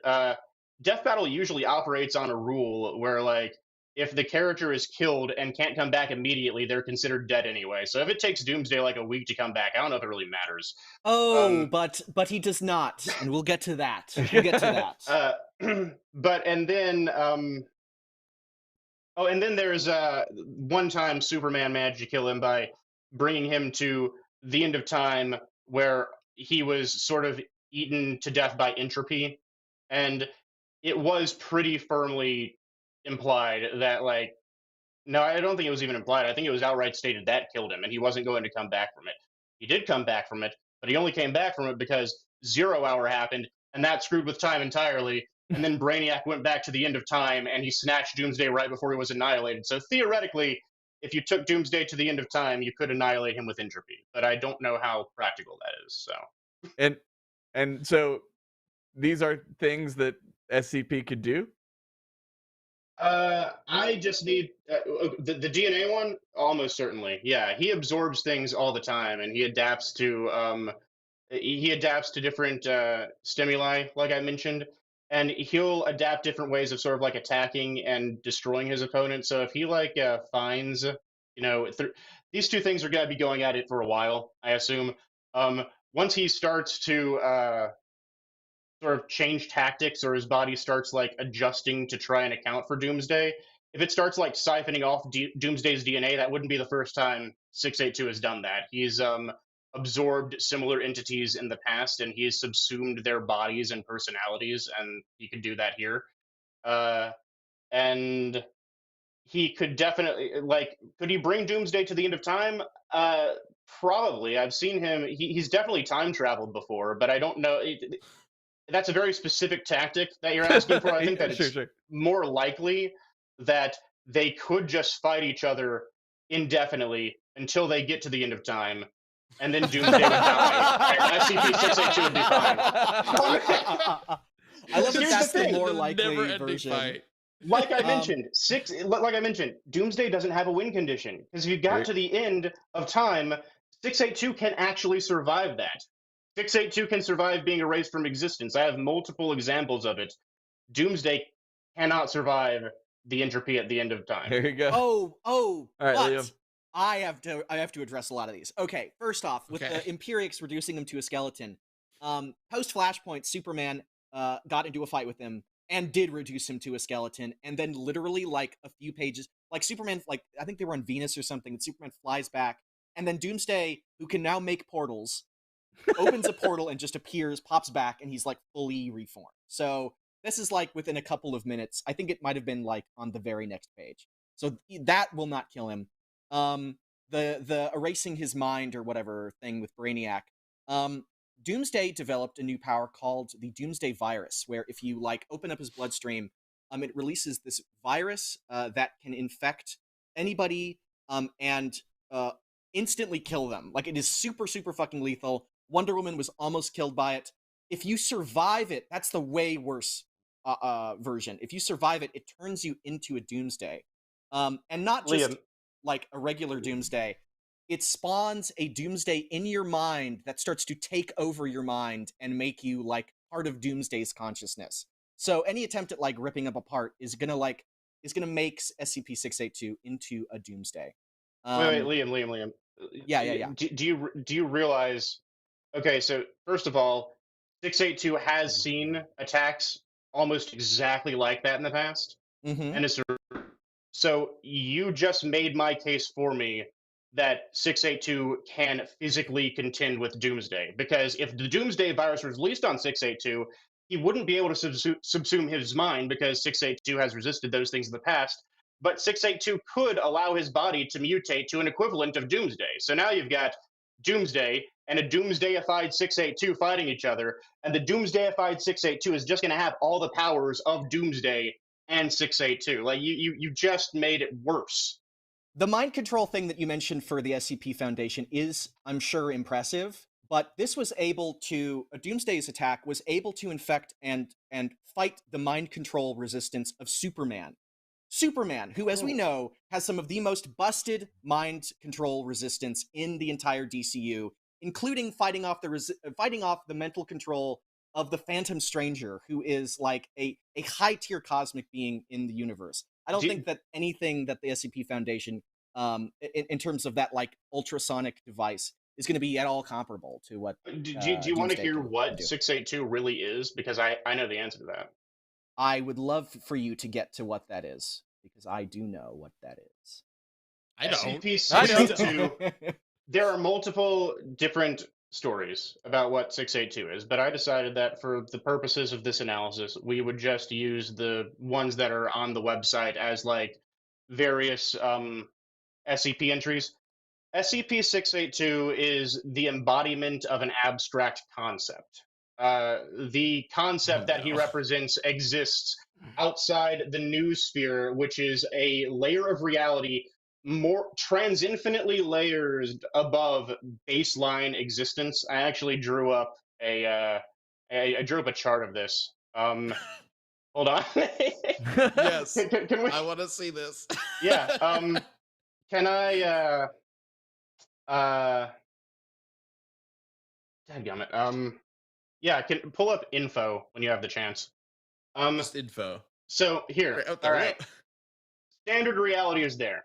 Death Battle usually operates on a rule where, like, if the character is killed and can't come back immediately, they're considered dead anyway. So if it takes Doomsday like a week to come back, I don't know if it really matters. Oh, but he does not, and we'll get to that. We'll get to that. But and then oh, and then there's one time Superman managed to kill him by bringing him to the end of time, where he was sort of eaten to death by entropy, and it was pretty firmly implied that, like, no, I don't think it was even implied. I think it was outright stated that killed him, and he wasn't going to come back from it. He did come back from it, but he only came back from it because 0 Hour happened, and that screwed with time entirely. And then Brainiac went back to the end of time, and he snatched Doomsday right before he was annihilated. So theoretically, if you took Doomsday to the end of time, you could annihilate him with entropy. But I don't know how practical that is. So And so these are things that SCP could do. I just need the DNA one, almost certainly. Yeah, he absorbs things all the time, and he adapts to different stimuli, like I mentioned, and he'll adapt different ways of sort of like attacking and destroying his opponent. So if he, like, finds, these two things are going to be going at it for a while, I assume. Once he starts to sort of change tactics, or his body starts, like, adjusting to try and account for Doomsday, if it starts, like, siphoning off Doomsday's DNA, that wouldn't be the first time 682 has done that. absorbed similar entities in the past, and he has subsumed their bodies and personalities, and he could do that here. And he could definitely, like, could he bring Doomsday to the end of time? Probably. I've seen him. He's definitely time traveled before, but I don't know. That's a very specific tactic that you're asking for. I think that it's more likely that they could just fight each other indefinitely until they get to the end of time, and then Doomsday would die, and SCP-682 would be fine. I love that Here's that's the the thing. more The likely never-ending version. fight. Like I mentioned, Doomsday doesn't have a win condition, because if you got to the end of time, 682 can actually survive that. 682 can survive being erased from existence. I have multiple examples of it. Doomsday cannot survive the entropy at the end of time. There you go. Oh, All right, but Liam. I have to address a lot of these. Okay, first off, with the Empirics reducing him to a skeleton, post Flashpoint, Superman got into a fight with him and did reduce him to a skeleton, and then literally like a few pages, like Superman, like I think they were on Venus or something, and Superman flies back, and then Doomsday, who can now make portals, opens a portal and just appears, pops back, and he's like fully reformed. So this is like within a couple of minutes. I think it might have been like on the very next page. So that will not kill him. The erasing his mind or whatever thing with Brainiac. Doomsday developed a new power called the Doomsday virus, where if you like open up his bloodstream, it releases this virus that can infect anybody and instantly kill them. Like, it is super, super fucking lethal. Wonder Woman was almost killed by it. If you survive it, that's the way worse version. If you survive it, it turns you into a Doomsday. And not just Liam, like a regular Doomsday. It spawns a Doomsday in your mind that starts to take over your mind and make you like part of Doomsday's consciousness. So any attempt at like ripping up a part is gonna make SCP-682 into a Doomsday. wait, Liam. Yeah. Do you realize? Okay, so first of all, 682 has seen attacks almost exactly like that in the past, Mm-hmm. and so you just made my case for me that 682 can physically contend with Doomsday, because if the Doomsday virus was released on 682, he wouldn't be able to subsume his mind, because 682 has resisted those things in the past. But 682 could allow his body to mutate to an equivalent of Doomsday. So now you've got Doomsday and a Doomsdayified 682 fighting each other, and the Doomsdayified 682 is just going to have all the powers of Doomsday and 682. Like, you just made it worse. The mind control thing that you mentioned for the SCP Foundation is, I'm sure, impressive, but this was able to, Doomsday's attack was able to infect and fight the mind control resistance of Superman. Superman, who, as we know, has some of the most busted mind control resistance in the entire DCU, including fighting off the mental control of the Phantom Stranger, who is like a high-tier cosmic being in the universe. I don't think that anything that the SCP Foundation, in terms of that like ultrasonic device, is going to be at all comparable to what. Do you want to Doomsday hear can what do. 682 really is? Because I know the answer to that. I would love for you to get to what that is, because I do know what that is. I don't. SCP-682, there are multiple different stories about what 682 is, but I decided that for the purposes of this analysis, we would just use the ones that are on the website as like various SCP entries. SCP-682 is the embodiment of an abstract concept. The concept that he represents exists outside the noosphere, which is a layer of reality more transinfinitely layers above baseline existence. I actually drew up I drew up a chart of this. Hold on. Yes. Can we? I want to see this. Yeah. Can I? Dadgummit. Yeah. Can pull up info when you have the chance. Just info. So here. Right out All there. right. Standard reality is there.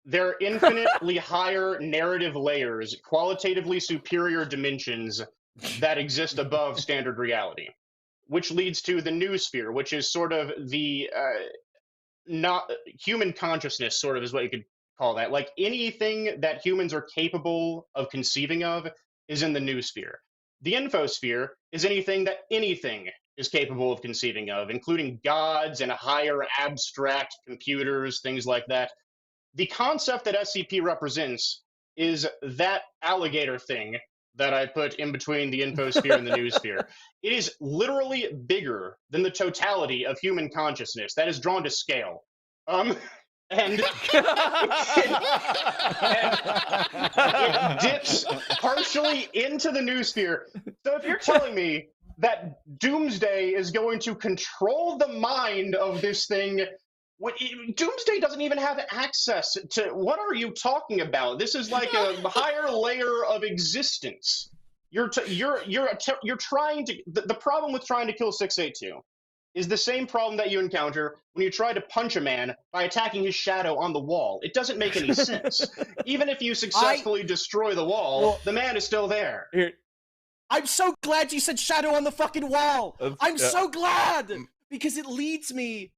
There are infinitely higher narrative layers, qualitatively superior dimensions that exist above standard reality, which leads to the noosphere, which is sort of the not human consciousness, sort of is what you could call that. Like anything that humans are capable of conceiving of is in the noosphere. The infosphere is anything that anything is capable of conceiving of, including gods and higher abstract computers, things like that. The concept that SCP represents is that alligator thing that I put in between the infosphere and the noosphere. It is literally bigger than the totality of human consciousness. That is drawn to scale. And it dips partially into the noosphere. So if you're telling me that Doomsday is going to control the mind of this thing, Doomsday doesn't even have access to. What are you talking about? This is like a higher layer of existence. You're trying to. The problem with trying to kill 682 is the same problem that you encounter when you try to punch a man by attacking his shadow on the wall. It doesn't make any sense. Even if you successfully destroy the wall, the man is still there. I'm so glad you said shadow on the fucking wall. I'm so glad, because it leads me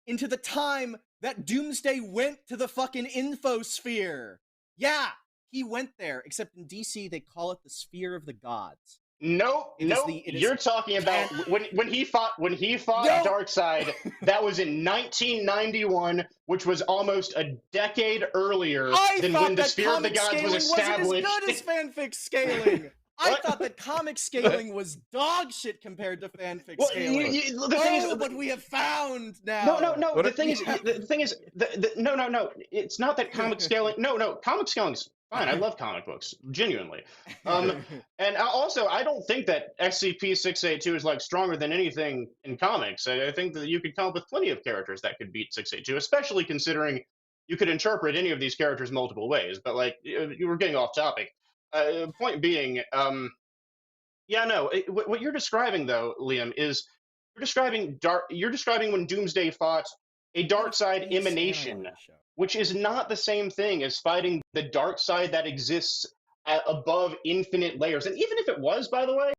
into the time that Doomsday went to the fucking infosphere. Yeah, he went there, except in DC they call it the sphere of the gods. Nope. You're talking about when he fought Darkseid. That was in 1991, which was almost a decade earlier than when the Sphere of the Gods was established. Wasn't as good as fanfic scaling. I thought that comic scaling was dog shit compared to fanfic scaling. The thing is, what we have found now. No. The thing is, no. It's not that comic scaling. No. Comic scaling is fine. I love comic books, genuinely. And also, I don't think that SCP-682 is like stronger than anything in comics. I think that you could come up with plenty of characters that could beat 682, especially considering you could interpret any of these characters multiple ways. But like, you were getting off topic. Point being, what you're describing though, Liam, is you're describing when Doomsday fought a Darkseid emanation, which is not the same thing as fighting the Darkseid that exists above infinite layers. And even if it was, by the way,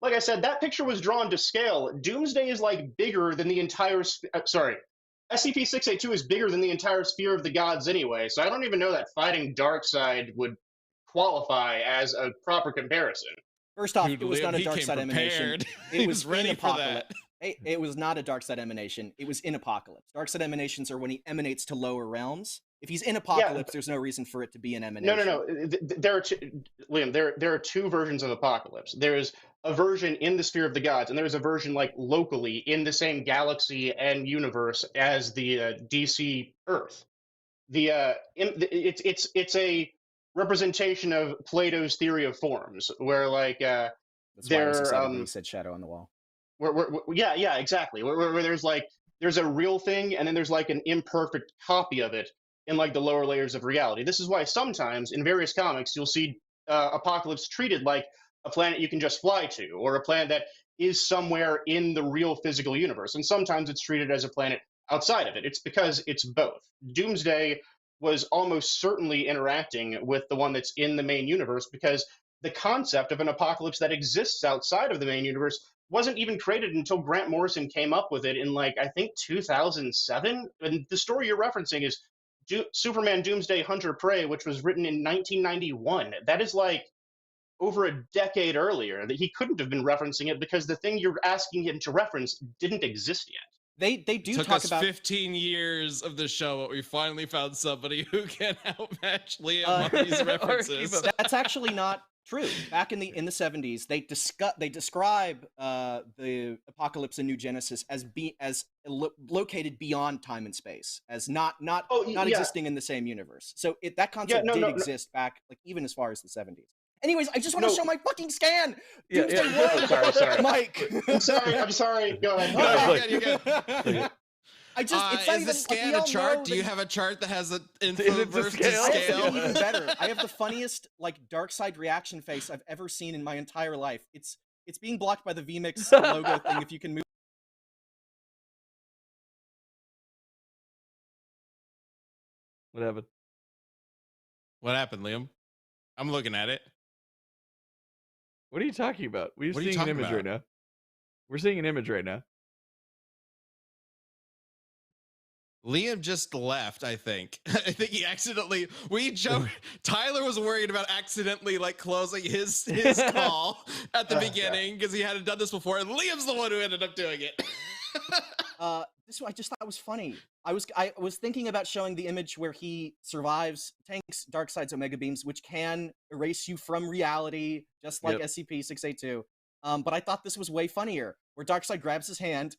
like I said, that picture was drawn to scale. Doomsday is like bigger than the entire. SCP-682 is bigger than the entire sphere of the gods anyway. So I don't even know that fighting Darkseid would qualify as a proper comparison. First off, it was not a Darkseid emanation. It was ready for that. It was not a Darkseid emanation. It was in Apocalypse. Darkseid emanations are when he emanates to lower realms. If he's in Apocalypse, there's no reason for it to be an emanation. No. There are Liam. There are two versions of Apocalypse. There's a version in the Sphere of the Gods, and there's a version like locally in the same galaxy and universe as the DC Earth. It's a representation of Plato's theory of forms, where like That's why I was excited when you said shadow on the wall. Yeah, exactly. Where there's a real thing, and then there's like an imperfect copy of it in like the lower layers of reality. This is why sometimes in various comics you'll see Apocalypse treated like a planet you can just fly to, or a planet that is somewhere in the real physical universe, and sometimes it's treated as a planet outside of it. It's because it's both. Doomsday was almost certainly interacting with the one that's in the main universe, because the concept of an apocalypse that exists outside of the main universe wasn't even created until Grant Morrison came up with it in like, I think 2007. And the story you're referencing is Superman Doomsday Hunter Prey, which was written in 1991. That is like over a decade earlier. That he couldn't have been referencing it because the thing you're asking him to reference didn't exist yet. They do took talk us about 15 years of the show, but we finally found somebody who can outmatch Liam on these references. That's actually not true. Back in the 70s, they describe the Apocalypse in New Genesis as located beyond time and space, as not existing in the same universe. So that concept did exist back like even as far as the 70s. Anyways, I just want to show my fucking scan. Sorry. Mike. I'm sorry. Go ahead. It's not is even the scan a chart? Do you have a chart that has an info versus scale? scale? Even better. I have the funniest like Darkseid reaction face I've ever seen in my entire life. It's being blocked by the VMix logo thing. If you can move. What happened? What happened, Liam? I'm looking at it. What are you talking about? We're What are you seeing an talking image about? right now. We're seeing an image right now. Liam just left, I think. I think he accidentally Tyler was worried about accidentally like closing his call at the beginning because he hadn't done this before, and Liam's the one who ended up doing it. This one I just thought was funny. I was thinking about showing the image where he survives, tanks Darkseid's Omega Beams, which can erase you from reality, just like SCP-682. But I thought this was way funnier, where Darkseid grabs his hand,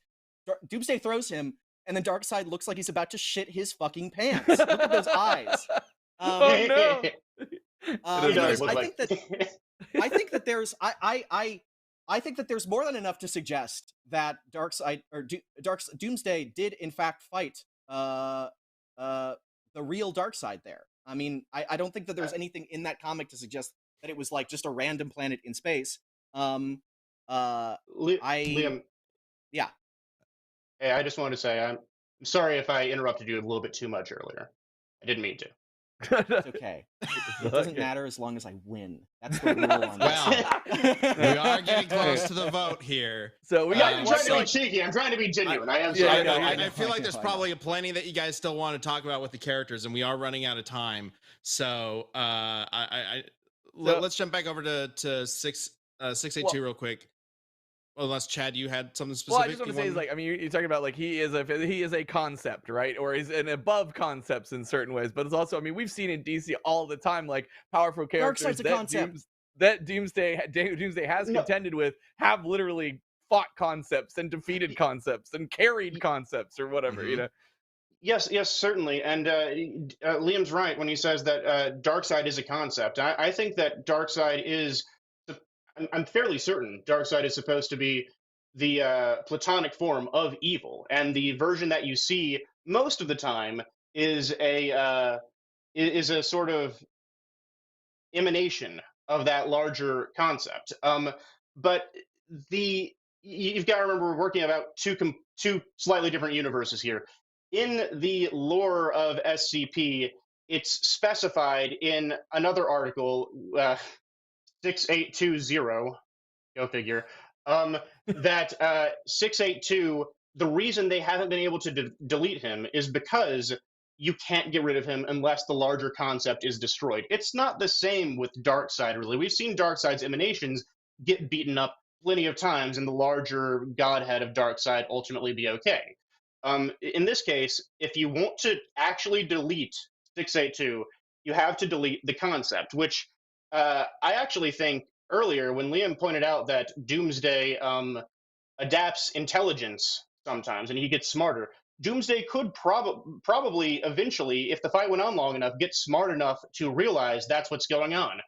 Doomsday throws him, and then Darkseid looks like he's about to shit his fucking pants. Look at those eyes. Oh no! I think that there's I think that there's more than enough to suggest that Doomsday did in fact fight the real Darkseid there. I mean, I don't think that there's anything in that comic to suggest that it was like just a random planet in space. Liam, yeah. Hey, I just wanted to say I'm sorry if I interrupted you a little bit too much earlier. I didn't mean to. It's okay. It doesn't matter as long as I win. That's the rule on this. Well, we are getting close to the vote here. So we got. I'm trying to be cheeky. I'm trying to be genuine. I feel like there's probably plenty that you guys still want to talk about with the characters, and we are running out of time. So, let's jump back over to 682 real quick. Well, unless Chad, you had something specific. Well, I just want to say is like, I mean, you're talking about like he is a concept, right? Or he's an above concepts in certain ways, but it's also, I mean, we've seen in DC all the time like powerful characters that Doomsday has contended with have literally fought concepts and defeated concepts and carried concepts or whatever, you know. Yes, certainly. And Liam's right when he says that Darkseid is a concept. I think that Darkseid is. I'm fairly certain Darkseid is supposed to be the platonic form of evil, and the version that you see most of the time is a sort of emanation of that larger concept. But you've got to remember we're working about two slightly different universes here. In the lore of SCP, it's specified in another article. 6820, go figure, that 682, the reason they haven't been able to delete him is because you can't get rid of him unless the larger concept is destroyed. It's not the same with Darkseid, really. We've seen Darkseid's emanations get beaten up plenty of times and the larger godhead of Darkseid ultimately be okay. In this case, if you want to actually delete 682, you have to delete the concept, which I actually think earlier when Liam pointed out that Doomsday adapts intelligence sometimes and he gets smarter, Doomsday could probably eventually, if the fight went on long enough, get smart enough to realize that's what's going on,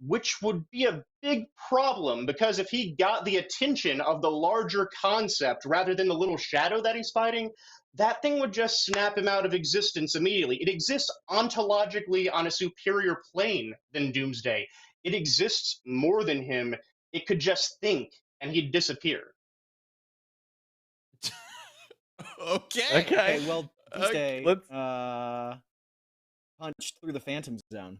which would be a big problem because if he got the attention of the larger concept rather than the little shadow that he's fighting, that thing would just snap him out of existence immediately. It exists ontologically on a superior plane than Doomsday. It exists more than him. It could just think, and he'd disappear. Okay. Well, Doomsday punched through the Phantom Zone.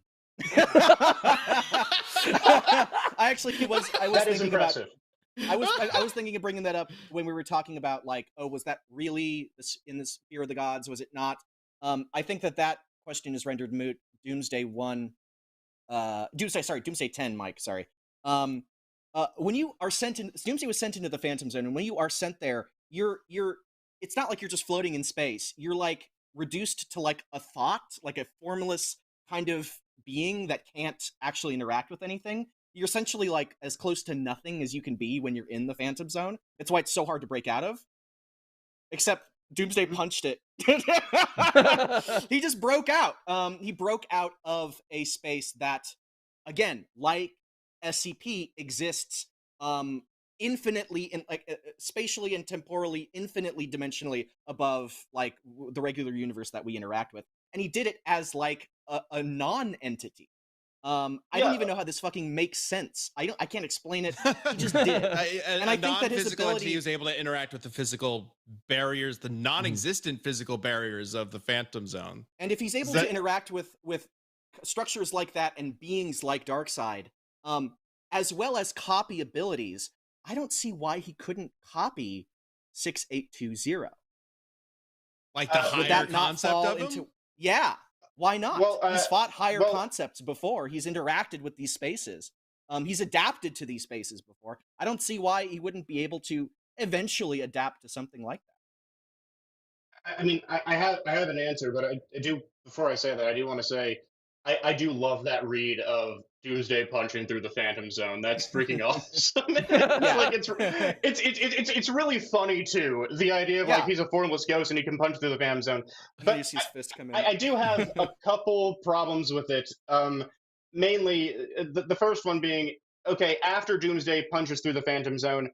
I was thinking of bringing that up when we were talking about like, oh, was that really in the sphere of the gods? Was it not? I think that question is rendered moot. Doomsday 10, Mike. Sorry. When you are sent in, Doomsday was sent into the Phantom Zone, and when you are sent there, you're. It's not like you're just floating in space. You're like reduced to like a thought, like a formless kind of being that can't actually interact with anything. You're essentially like as close to nothing as you can be when you're in the Phantom Zone. That's why it's so hard to break out of. Except Doomsday punched it. He just broke out. He broke out of a space that, again, like SCP, exists infinitely spatially and temporally, infinitely dimensionally above like the regular universe that we interact with. And he did it as like a non-entity. I don't even know how this fucking makes sense. I can't explain it. He just did. And I think that his ability, entity was able to interact with the physical barriers, the non-existent physical barriers of the Phantom Zone. And if he's able to interact with structures like that and beings like Darkseid, as well as copy abilities, I don't see why he couldn't copy 6820. Like the Would Would higher that not concept fall of him? into? Yeah, why not? Well, He's fought higher well, concepts before. He's interacted with these spaces. He's adapted to these spaces before. I don't see why he wouldn't be able to eventually adapt to something like that. I mean, I have an answer, but I do before I say that I do want to say I do love that read of Doomsday punching through the Phantom Zone. That's freaking awesome. Yeah. Like it's really funny too. The idea of like Yeah. he's a formless ghost and he can punch through the Phantom Zone. But But you see his fist come in. I do have a couple problems with it. Mainly the first one being okay. After Doomsday punches through the Phantom Zone,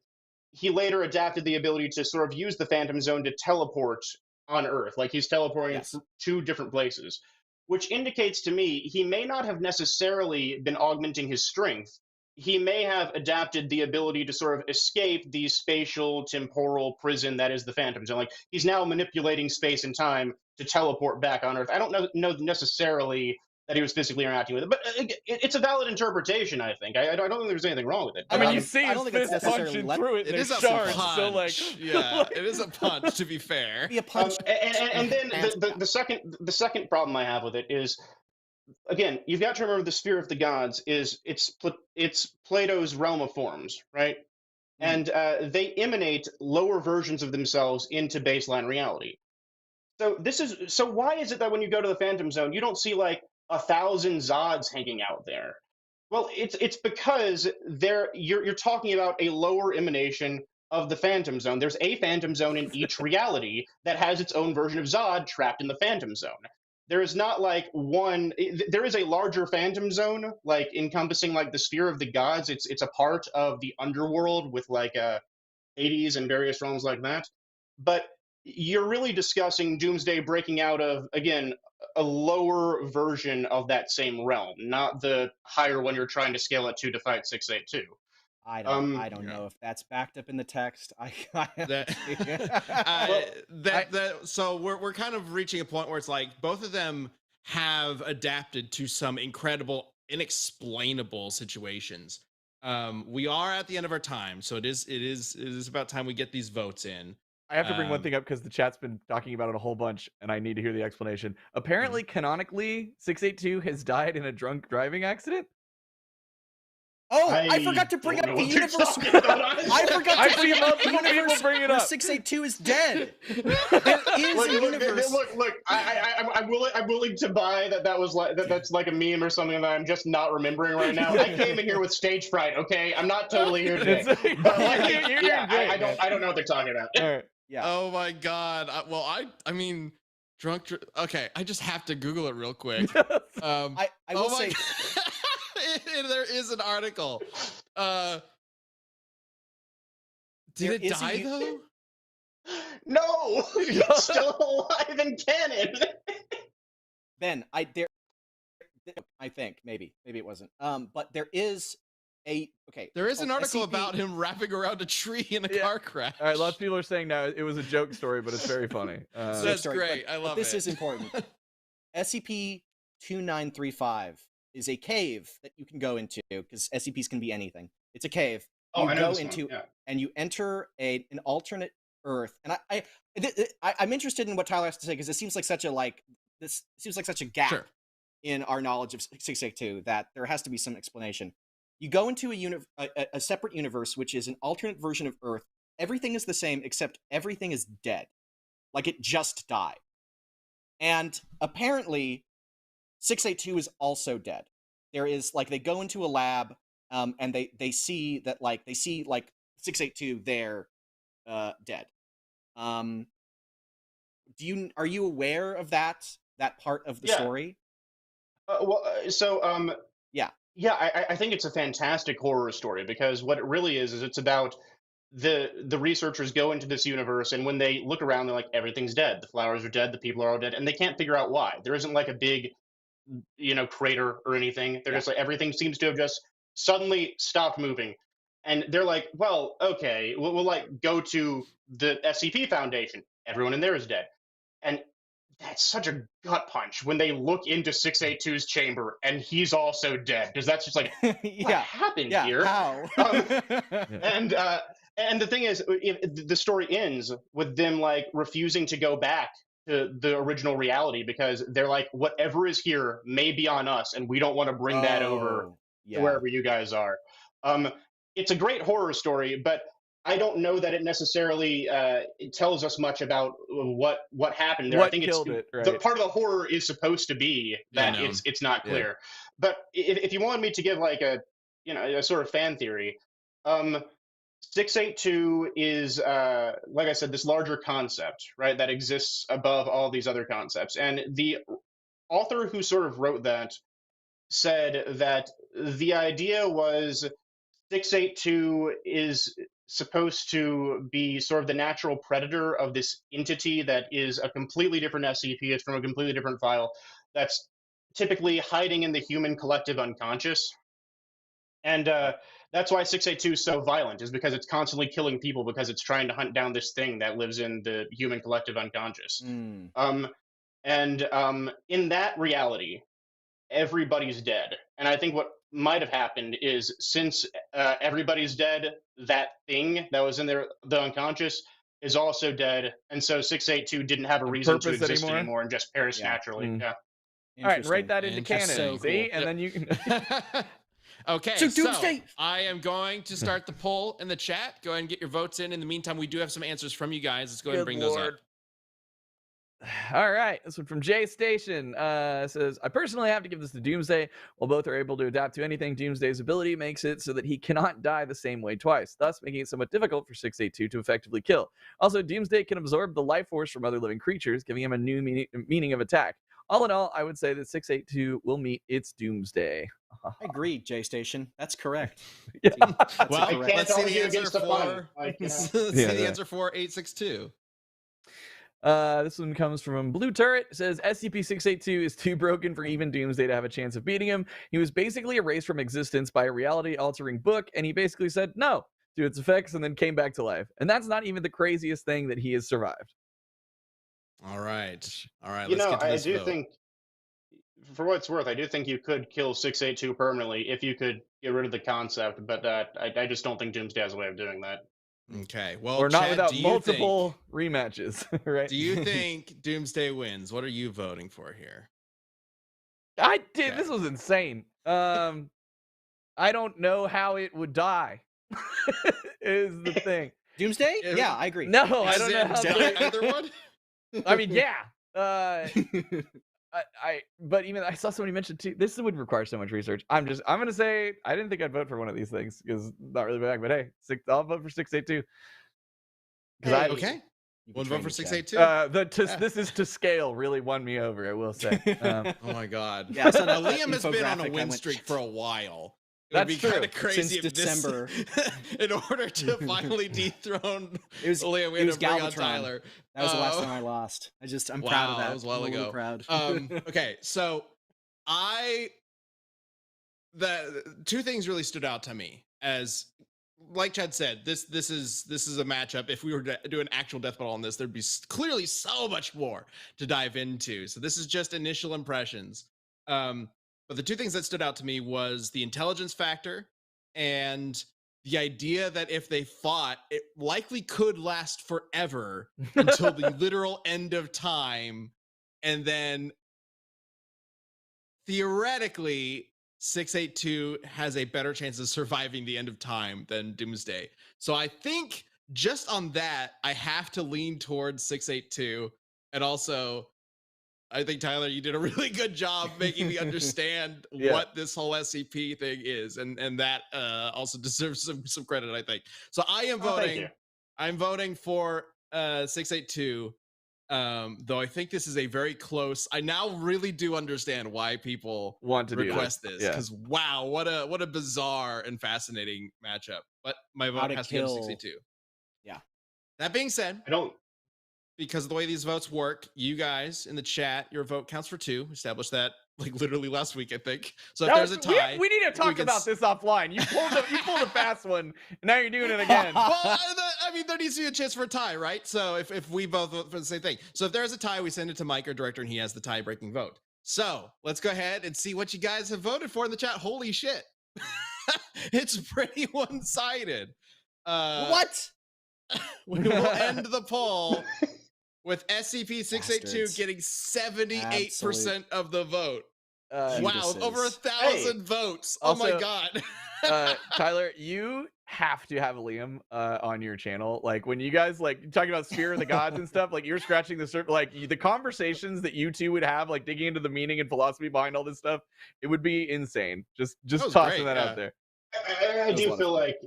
he later adapted the ability to sort of use the Phantom Zone to teleport on Earth. Like he's teleporting Yes. to different places, which indicates to me he may not have necessarily been augmenting his strength. He may have adapted the ability to sort of escape the spatial temporal prison that is the Phantom Zone. Like he's now manipulating space and time to teleport back on Earth. I don't know necessarily that he was physically interacting with it, but it's a valid interpretation. I think. I don't think there's anything wrong with it. I mean, Um, you see I his don't think it's fist necessarily punching let- through it, It and is there's a shards. punch. So like, Yeah, it is a punch. To be fair, Be a punch. and then the second problem I have with it is again you've got to remember the sphere of the gods is it's Plato's realm of forms, right? And they emanate lower versions of themselves into baseline reality. So why is it that when you go to the Phantom Zone you don't see like 1,000 Zods hanging out there? Well, it's because you're talking about a lower emanation of the Phantom Zone. There's a Phantom Zone in each reality that has its own version of Zod trapped in the Phantom Zone. There is not like one. There is a larger Phantom Zone, like encompassing like the sphere of the gods. It's a part of the underworld with like Hades and various realms like that. But you're really discussing Doomsday breaking out of again a lower version of that same realm, not the higher one you're trying to scale it to fight 682. I don't Yeah. know if that's backed up in the text. So we're kind of reaching a point where it's like both of them have adapted to some incredible, inexplainable situations. We are at the end of our time, so it is about time we get these votes in. I have to bring one thing up because the chat's been talking about it a whole bunch, and I need to hear the explanation. Apparently, canonically, 682 has died in a drunk driving accident. Oh, I forgot to bring don't up know the what you're universe. talking about, honestly. I forgot I to see bring up the multiple people universe bring it where up. 682 is dead. There is a universe. Look, I'm willing to buy that was like that's like a meme or something that I'm just not remembering right now. I came in here with stage fright. Okay, I'm not totally here today. But like, You're doing yeah, great, I don't know what they're talking about. All right. Yeah. Oh my god. I mean, okay, I just have to Google it real quick. I will say there is an article. Did There it is a die though? No, it's still alive in canon. Ben, I think maybe it wasn't. But there is There is an called article SCP. about him wrapping around a tree in a Yeah. car crash. All right, lots of people are saying now it was a joke story, but it's very funny. That's Sorry, great. I but love this it. is important. SCP-2935 is a cave that you can go into because SCPs can be anything. It's a cave. Oh, You I know go this one, into yeah. and you enter an alternate Earth. And I'm interested in what Tyler has to say because it seems like such a gap Sure. in our knowledge of 682 that there has to be some explanation. You go into a separate universe, which is an alternate version of Earth. Everything is the same, except everything is dead. Like it just died. And apparently, 682 is also dead. There is, like, they go into a lab, and they see 682 there, dead. Are you aware of that part of the Yeah. story? I think it's a fantastic horror story because what it really is it's about the researchers go into this universe and when they look around they're like everything's dead, the flowers are dead, the people are all dead, and they can't figure out why. There isn't like a big crater or anything. They're just like everything seems to have just suddenly stopped moving, and they're like, well, okay, we'll like go to the SCP Foundation, everyone in there is dead. And that's such a gut punch when they look into 682's chamber and he's also dead, because that's just like what happened here. How? And the thing is, the story ends with them like refusing to go back to the original reality because they're like, whatever is here may be on us, and we don't want to bring that over Oh, to yeah. wherever you guys are. It's a great horror story, but I don't know that it necessarily it tells us much about what happened there. I What think killed it, the right? part of the horror is supposed to be that unknown. it's not Yeah. clear. But if you wanted me to give like a a sort of fan theory, 682 is like I said, this larger concept, right, that exists above all these other concepts. And the author who sort of wrote that said that the idea was 682 is supposed to be sort of the natural predator of this entity that is a completely different SCP. It's from a completely different file that's typically hiding in the human collective unconscious. And that's why 682 is so violent, is because it's constantly killing people because it's trying to hunt down this thing that lives in the human collective unconscious. Mm. In that reality, everybody's dead. And I think what might have happened is since everybody's dead, that thing that was in there, the unconscious, is also dead. And so 682 didn't have a reason to Purpose exist anymore? anymore and just perished Yeah. naturally. Mm. Yeah. All right, and write Interesting. that into canon. So See, cool. and Yep. then you can. Okay, So so Doomsday- I am going to start the poll in the chat. Go ahead and get your votes in. In the meantime, we do have some answers from you guys. Let's go ahead and bring those up. All right, this one from J Station says, I personally have to give this to Doomsday. While both are able to adapt to anything, Doomsday's ability makes it so that he cannot die the same way twice, thus making it somewhat difficult for 682 to effectively kill. Also, Doomsday can absorb the life force from other living creatures, giving him a new meaning of attack. All in all, I would say that 682 will meet its Doomsday. I agree, J Station. That's correct. Yeah. That's Well, correct. let's see argue the answer against the for. fun. Like, Let's Yeah, see the yeah. answer for 862. This one comes from Blue Turret. It says SCP-682 is too broken for even Doomsday to have a chance of beating him. He was basically erased from existence by a reality-altering book, and he basically said no to its effects and then came back to life. And that's not even the craziest thing that he has survived. All right. All right. You Let's know, get to I this do vote. think, for what it's worth, I do think you could kill 682 permanently if you could get rid of the concept, but I just don't think Doomsday has a way of doing that. Okay. Well, Or not Chad, without do you multiple rematches, right? Do you think Doomsday wins? What are you voting for here? I did. Okay. This was insane. I don't know how it would die. Is the thing. Doomsday? Yeah. Yeah, I agree. No, I Is don't know it how. either one? I mean, yeah. But even I saw somebody mention too. This would require so much research. I'm gonna say I didn't think I'd vote for one of these things because not really back. But hey, I'll vote for 682. Because I Okay. You One betrayed vote for me, Chad. 682. this is to scale really won me over. I will say. Oh my God. Yeah, so Now, that Liam has been on infographic, a I win went, streak for a while. It That's would be true. kind of crazy Since if December. this, in order to finally dethrone It was, Liam, we it had was to bring on Galvatron. Tyler. That was the last time I lost. I'm proud of Wow, that. that was a while I'm little ago. proud. Okay, so the two things really stood out to me as, like Chad said, this is a matchup. If we were to do an actual death battle on this, there'd be clearly so much more to dive into. So this is just initial impressions. But the two things that stood out to me was the intelligence factor and the idea that if they fought, it likely could last forever until the literal end of time. And then theoretically, 682 has a better chance of surviving the end of time than Doomsday. So I think just on that, I have to lean towards 682. And also, I think, Tyler, you did a really good job making me understand what this whole SCP thing is. And that also deserves some credit, I think. So I am voting. I'm voting for 682. Though I think this is a very close. I now really do understand why people Want to request do this, because wow, what a bizarre and fascinating matchup. But my vote has to go to 682. Yeah. That being said, I don't. because of the way these votes work, you guys in the chat, your vote counts for 2. Established that like literally last week, I think. So if there's a tie, we need to talk about this offline. You pulled a fast one, and now you're doing it again. Well, I mean, there needs to be a chance for a tie, right? So if we both vote for the same thing. So if there's a tie, we send it to Mike, our director, and he has the tie-breaking vote. So let's go ahead and see what you guys have voted for in the chat. Holy shit. It's pretty one-sided. What? We will end the poll with SCP-682 Bastards. getting 78% of the vote. Wow, Judases. over 1,000 votes. Oh my Also, god. Tyler, you have to have Liam on your channel. Like when you guys like talking about Sphere of the Gods and stuff, like you're scratching the surface. Like the conversations that you two would have, like digging into the meaning and philosophy behind all this stuff, it would be insane. Just was tossing great, that yeah. out there. I do feel like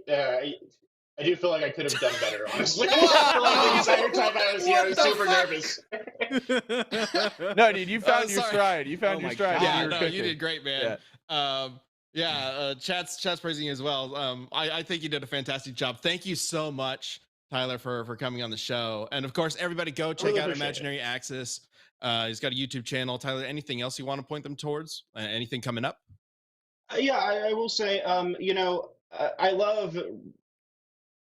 I do feel like I could have done better, honestly. What? For like the entire time I was here, I was super nervous. No, dude, you found your sorry. stride. You found Oh your my stride. God. Yeah, You were no, cooking. you did great, man. Chat's praising you as well. I think you did a fantastic job. Thank you so much, Tyler, for coming on the show. And of course, everybody go check really out appreciate Imaginary Axis. He's got a YouTube channel. Tyler, anything else you want to point them towards? Anything coming up? Yeah, I will say, you know, I love.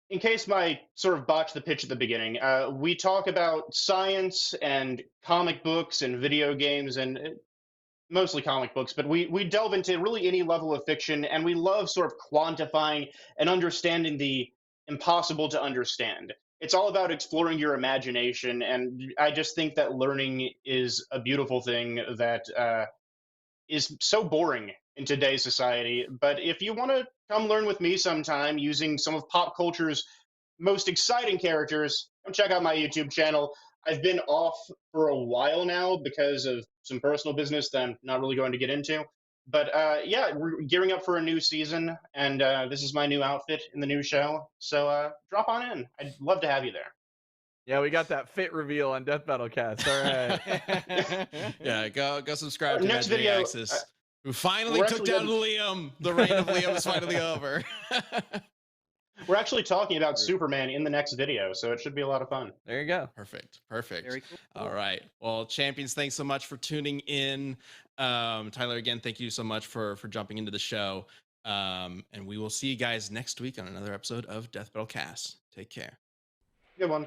In case my sort of botched the pitch at the beginning, we talk about science and comic books and video games and mostly comic books, but we delve into really any level of fiction, and we love sort of quantifying and understanding the impossible to understand. It's all about exploring your imagination, and I just think that learning is a beautiful thing that is so boring in today's society. But if you want to come learn with me sometime using some of pop culture's most exciting characters, come check out my YouTube channel. I've been off for a while now because of some personal business that I'm not really going to get into. But yeah, we're gearing up for a new season, and this is my new outfit in the new show. So drop on in. I'd love to have you there. Yeah, we got that fit reveal on Death Battle Cast. All right. Yeah, go subscribe Our to next Imaginary video, Axis, who finally we're took actually down Liam. The reign of Liam is finally over. We're actually talking about Superman in the next video, so it should be a lot of fun. There you go. Perfect. Very cool. All right. Well, champions, thanks so much for tuning in. Tyler, again, thank you so much for jumping into the show. And we will see you guys next week on another episode of Death Battle Cast. Take care. Good one.